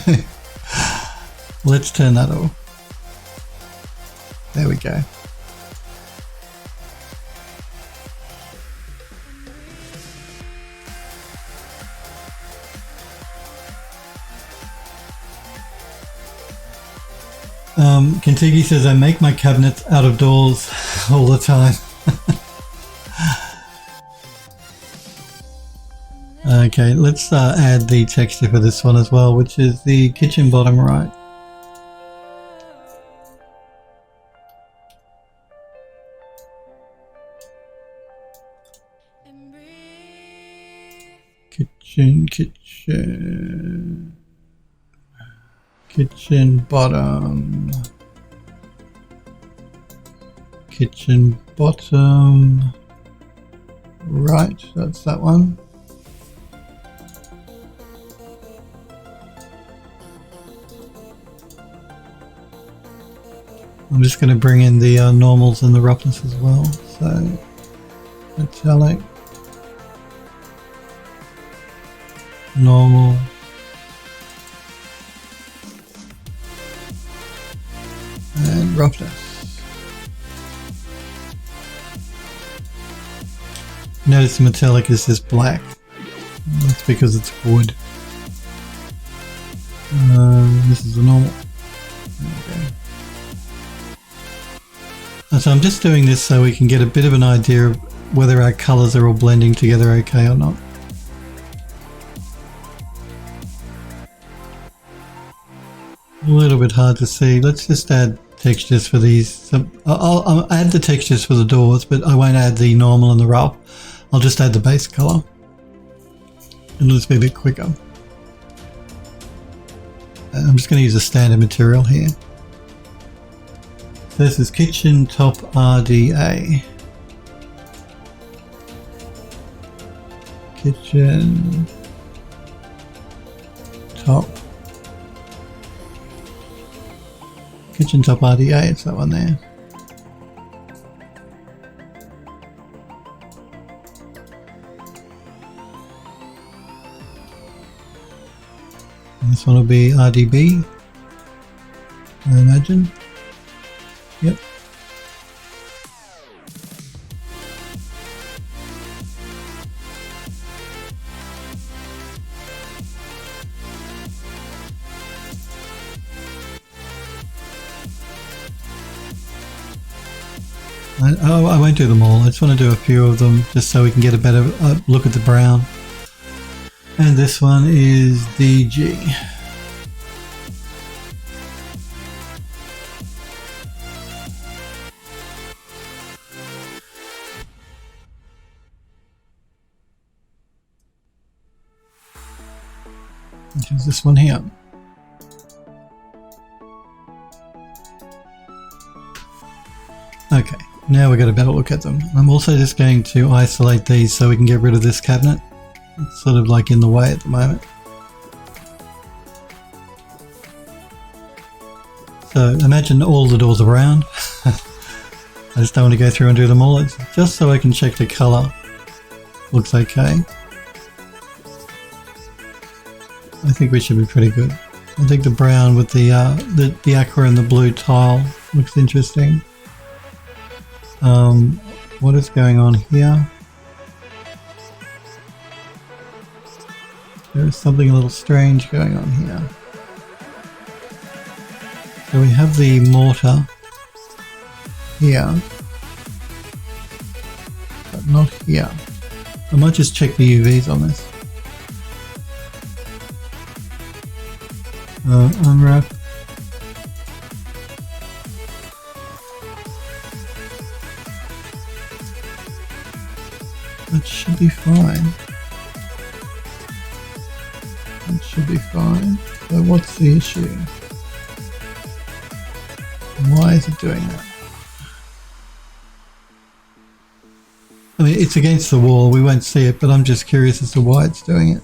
let's turn that off. There we go. Kintigi says, I make my cabinets out of doors all the time. Okay, let's add the texture for this one as well, which is the kitchen bottom right. Kitchen bottom. Kitchen bottom right, that's that one. I'm just going to bring in the normals and the roughness as well. So metallic, normal, and roughness. Notice the metallic is just black. That's because it's wood. This is the normal. Okay. And so I'm just doing this so we can get a bit of an idea of whether our colours are all blending together okay or not. A little bit hard to see. Let's just add textures for these. I'll add the textures for the doors, but I won't add the normal and the rough. I'll just add the base colour. It'll just be a bit quicker. I'm just going to use a standard material here. So this is Kitchen Top RDA. Kitchen Top. Kitchen Top RDA, it's that one there. And this one will be RDB, I imagine. Yep. I won't do them all. I just want to do a few of them just so we can get a better look at the brown. And this one is DG. Which is this one here. Okay, now we've got a better look at them. I'm also just going to isolate these so we can get rid of this cabinet. It's sort of like in the way at the moment. So imagine all the doors around. I just don't want to go through and do them all. It's just so I can check the colour. Looks okay. I think we should be pretty good. I think the brown with the aqua and the blue tile looks interesting. What is going on here? There is something a little strange going on here. So we have the mortar here. not here. I might just check the UVs on this. Unwrap. That should be fine. That should be fine. So what's the issue? Why is it doing that? I mean, it's against the wall, we won't see it, but I'm just curious as to why it's doing it.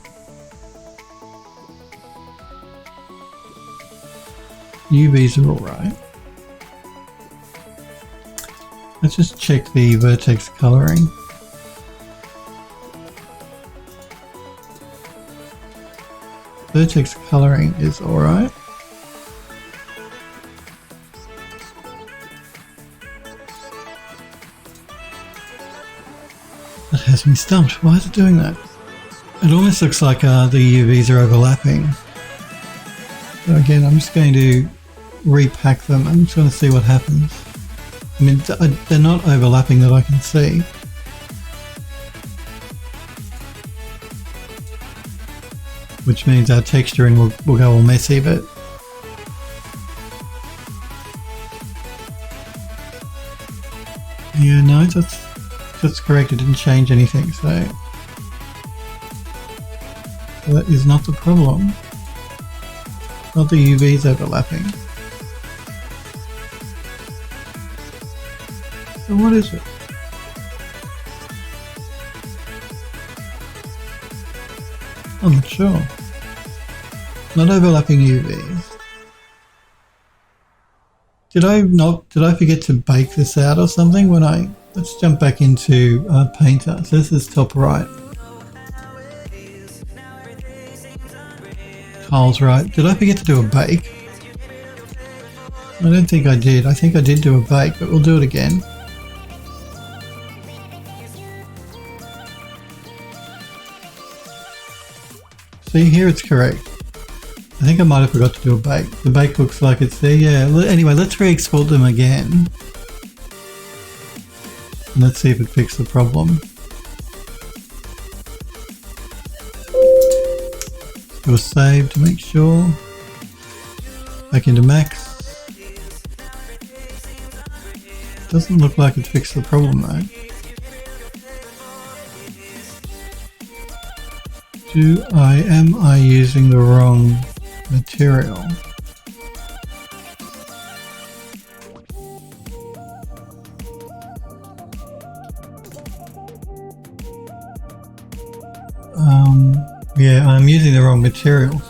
UVs are alright. Let's just check the vertex colouring. Vertex colouring is alright. That has me stumped. Why is it doing that? It almost looks like the UVs are overlapping. So again, I'm just going to repack them. I'm just going to see what happens. I mean, they're not overlapping that I can see. Which means our texturing will go all messy, but yeah, no, that's correct. It didn't change anything, so that is not the problem. Not the UVs overlapping. So what is it? I'm not sure. Not overlapping UVs. Did I forget to bake this out or something when let's jump back into Painter. So this is top right. Tiles right. Did I forget to do a bake? I don't think I did. I think I did do a bake, but we'll do it again. See, here it's correct. I think I might have forgot to do a bake. The bake looks like it's there. Yeah, anyway, let's re-export them again. And let's see if it fixed the problem. Do a save to make sure. Back into Max. Doesn't look like it fixed the problem though. Am I using the wrong material? Yeah, I'm using the wrong material.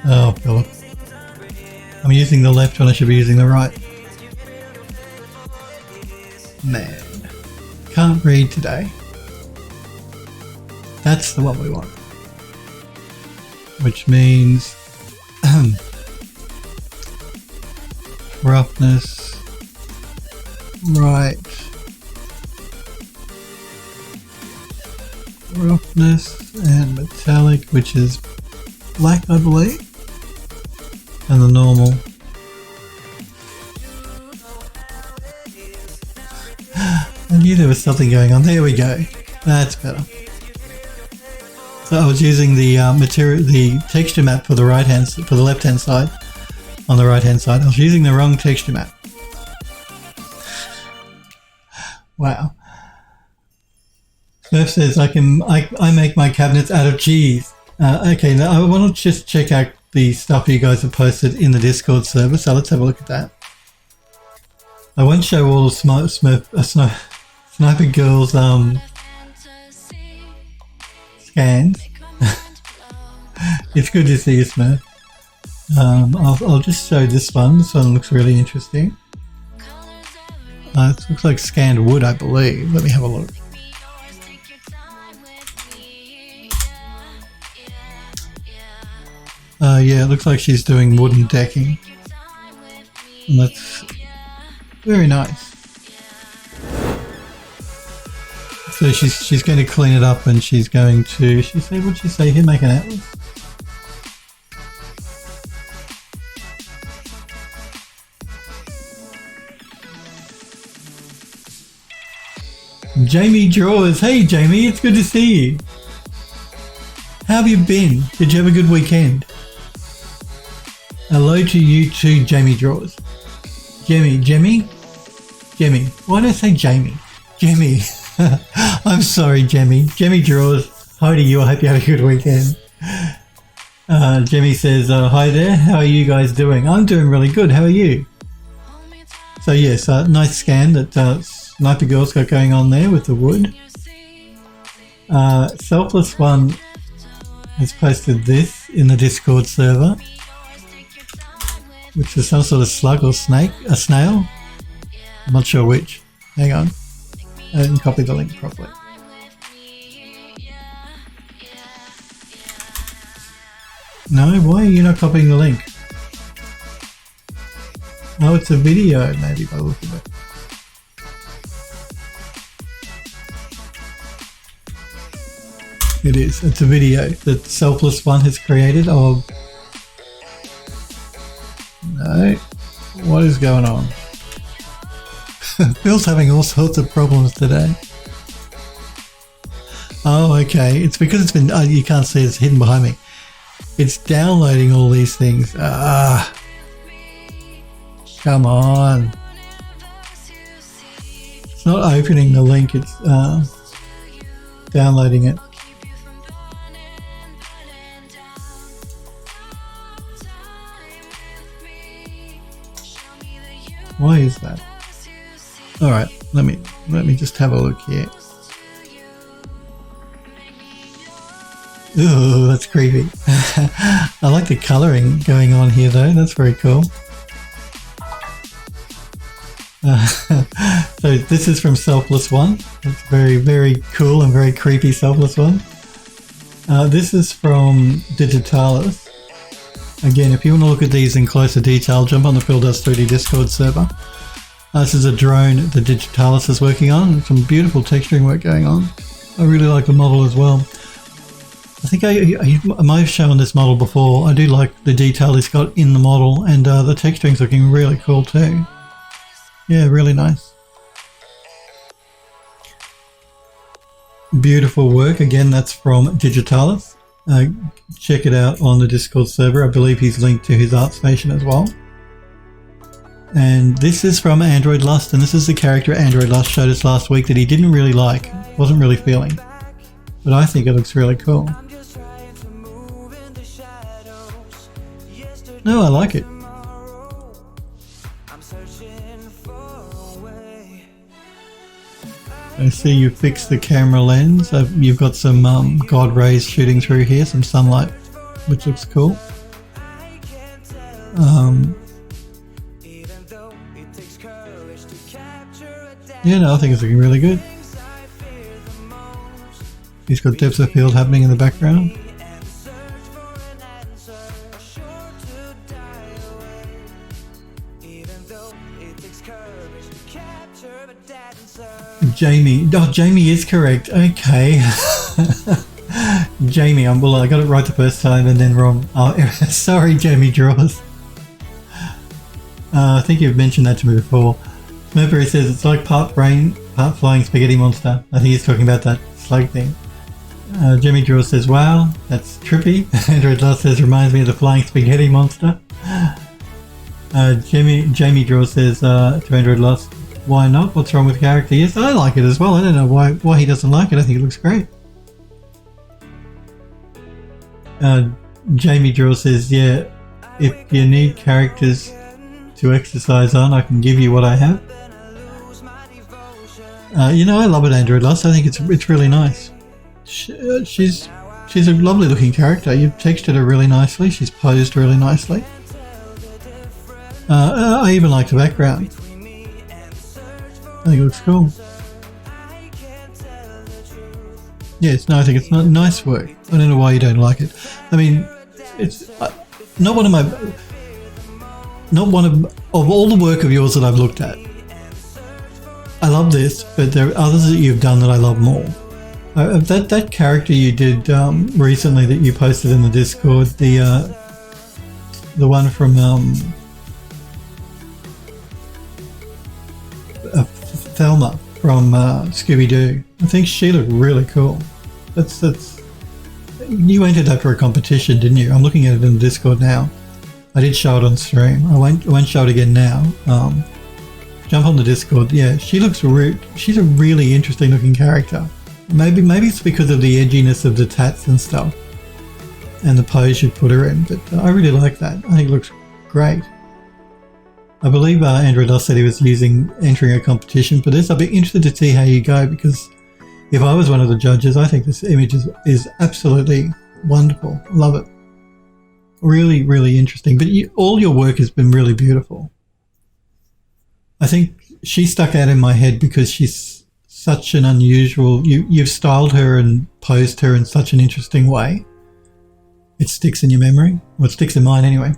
Oh God. I'm using the left when I should be using the right. Man. Can't read today. That's the one we want. Which means roughness, right, roughness and metallic, which is black I believe, and the normal. I knew there was something going on. There we go. That's better. So I was using the the texture map for the for the left hand side. On the right hand side, I was using the wrong texture map. Wow. Smurf says I make my cabinets out of cheese. Okay, now I want to just check out the stuff you guys have posted in the Discord server. So let's have a look at that. I won't show all of Sniper Girl's scans. It's good to see you, Smurf. I'll just show this one. This one looks really interesting. It looks like scanned wood, I believe. Let me have a look. Yeah, it looks like she's doing wooden decking. And that's very nice. So she's going to clean it up and she's going to, what'd she say here, make an atlas? Jamie Draws. Hey Jamie, it's good to see you. How have you been? Did you have a good weekend? Hello to you too, Jamie Draws. Jemmy. Why did I say Jamie? Jemmy. I'm sorry, Jemmy. Jemmy Draws. Hi to you. I hope you had a good weekend. Jemmy says, hi there. How are you guys doing? I'm doing really good. How are you? So yes, nice scan that Sniper Girl's got going on there with the wood. Selfless One has posted this in the Discord server, which is some sort of slug or snake, a snail. I'm not sure which. Hang on. I didn't copy the link properly. No, why are you not copying the link? Oh, it's a video, maybe by the look of it. It is. It's a video that Selfless One has created of... No. What is going on? Phil's having all sorts of problems today. Oh, okay. It's because it's been... you can't see, it's hidden behind me. It's downloading all these things. Come on. It's not opening the link, it's downloading it. Why is that? Alright, let me just have a look here. Ooh, that's creepy. I like the colouring going on here though, that's very cool. So this is from Selfless One. It's very, very cool and very creepy Selfless One. This is from Digitalis. Again, if you want to look at these in closer detail, jump on the Phil Does 3D Discord server. This is a drone that Digitalis is working on. Some beautiful texturing work going on. I really like the model as well. I think I might have shown this model before. I do like the detail it's got in the model, and the texturing's looking really cool too. Yeah, really nice. Beautiful work. Again, that's from Digitalis. Check it out on the Discord server. I believe he's linked to his art station as well. And this is from Android Lust, and this is the character Android Lust showed us last week that he didn't really like, wasn't really feeling. But I think it looks really cool. No, I like it. I see you fixed the camera lens. You've got some God rays shooting through here, some sunlight, which looks cool. Yeah, no, I think it's looking really good. He's got depth of field happening in the background. Jamie. Oh, Jamie is correct. Okay. Jamie, well, I got it right the first time and then wrong. Oh, sorry, Jamie Draws. I think you've mentioned that to me before. Mercury says it's like part brain, part flying spaghetti monster. I think he's talking about that slug thing. Jamie Draws says, wow, that's trippy. Android Lust says, reminds me of the flying spaghetti monster. Jamie Draws says to Android Lust, why not? What's wrong with the character? Yes, I like it as well. I don't know why he doesn't like it. I think it looks great. Jamie Draw says, yeah, if you need characters to exercise on, I can give you what I have. You know, I love it, Android Lust. I think it's really nice. She's a lovely looking character. You've textured her really nicely. She's posed really nicely. I even like the background. I think it looks cool. Yes, no, I think it's not nice work. I don't know why you don't like it. I mean, it's not one of all the work of yours that I've looked at. I love this, but there are others that you've done that I love more. That character you did recently that you posted in the Discord, the one from Thelma from Scooby-Doo. I think she looked really cool. That's. You entered that for a competition, didn't you? I'm looking at it in the Discord now. I did show it on stream. I won't show it again now. Jump on the Discord. Yeah, she looks she's a really interesting looking character. Maybe it's because of the edginess of the tats and stuff, and the pose you put her in. But I really like that. I think it looks great. I believe Andrew Doss said he was entering a competition for this. I'd be interested to see how you go, because if I was one of the judges, I think this image is absolutely wonderful. Love it. Really, really interesting. But all your work has been really beautiful. I think she stuck out in my head because she's such an unusual... You've styled her and posed her in such an interesting way. It sticks in your memory. Well, it sticks in mine anyway.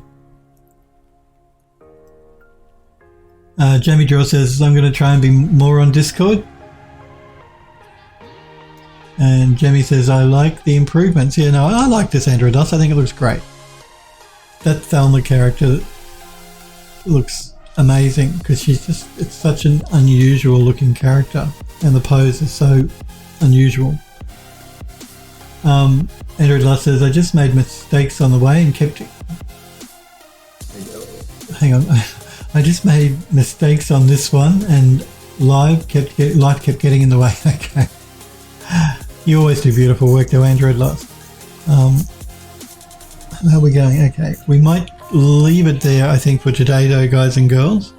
Jamie Draw says, I'm going to try and be more on Discord. And Jamie says, I like the improvements. Yeah, no, I like this Andrew Doss. I think it looks great. That Thelma character looks amazing because it's such an unusual looking character, and the pose is so unusual. Andrew Doss says, I just made mistakes on the way and kept... Hang on. I just made mistakes on this one, and life kept getting in the way. Okay. You always do beautiful work though, Andrew Doss. How are we going? Okay. We might leave it there, I think, for today though, guys and girls.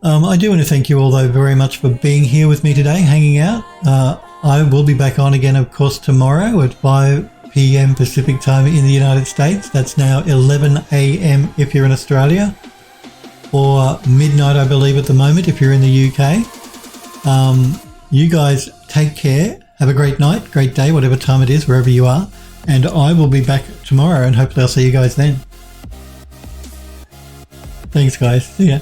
I do want to thank you all though very much for being here with me today, hanging out. I will be back on again, of course, tomorrow at 5 p.m. Pacific time in the United States. That's now 11 a.m. if you're in Australia, or midnight, I believe, at the moment if you're in the UK. You guys take care. Have a great night, great day, whatever time it is, wherever you are. And I will be back tomorrow, and hopefully I'll see you guys then. Thanks, guys. See ya.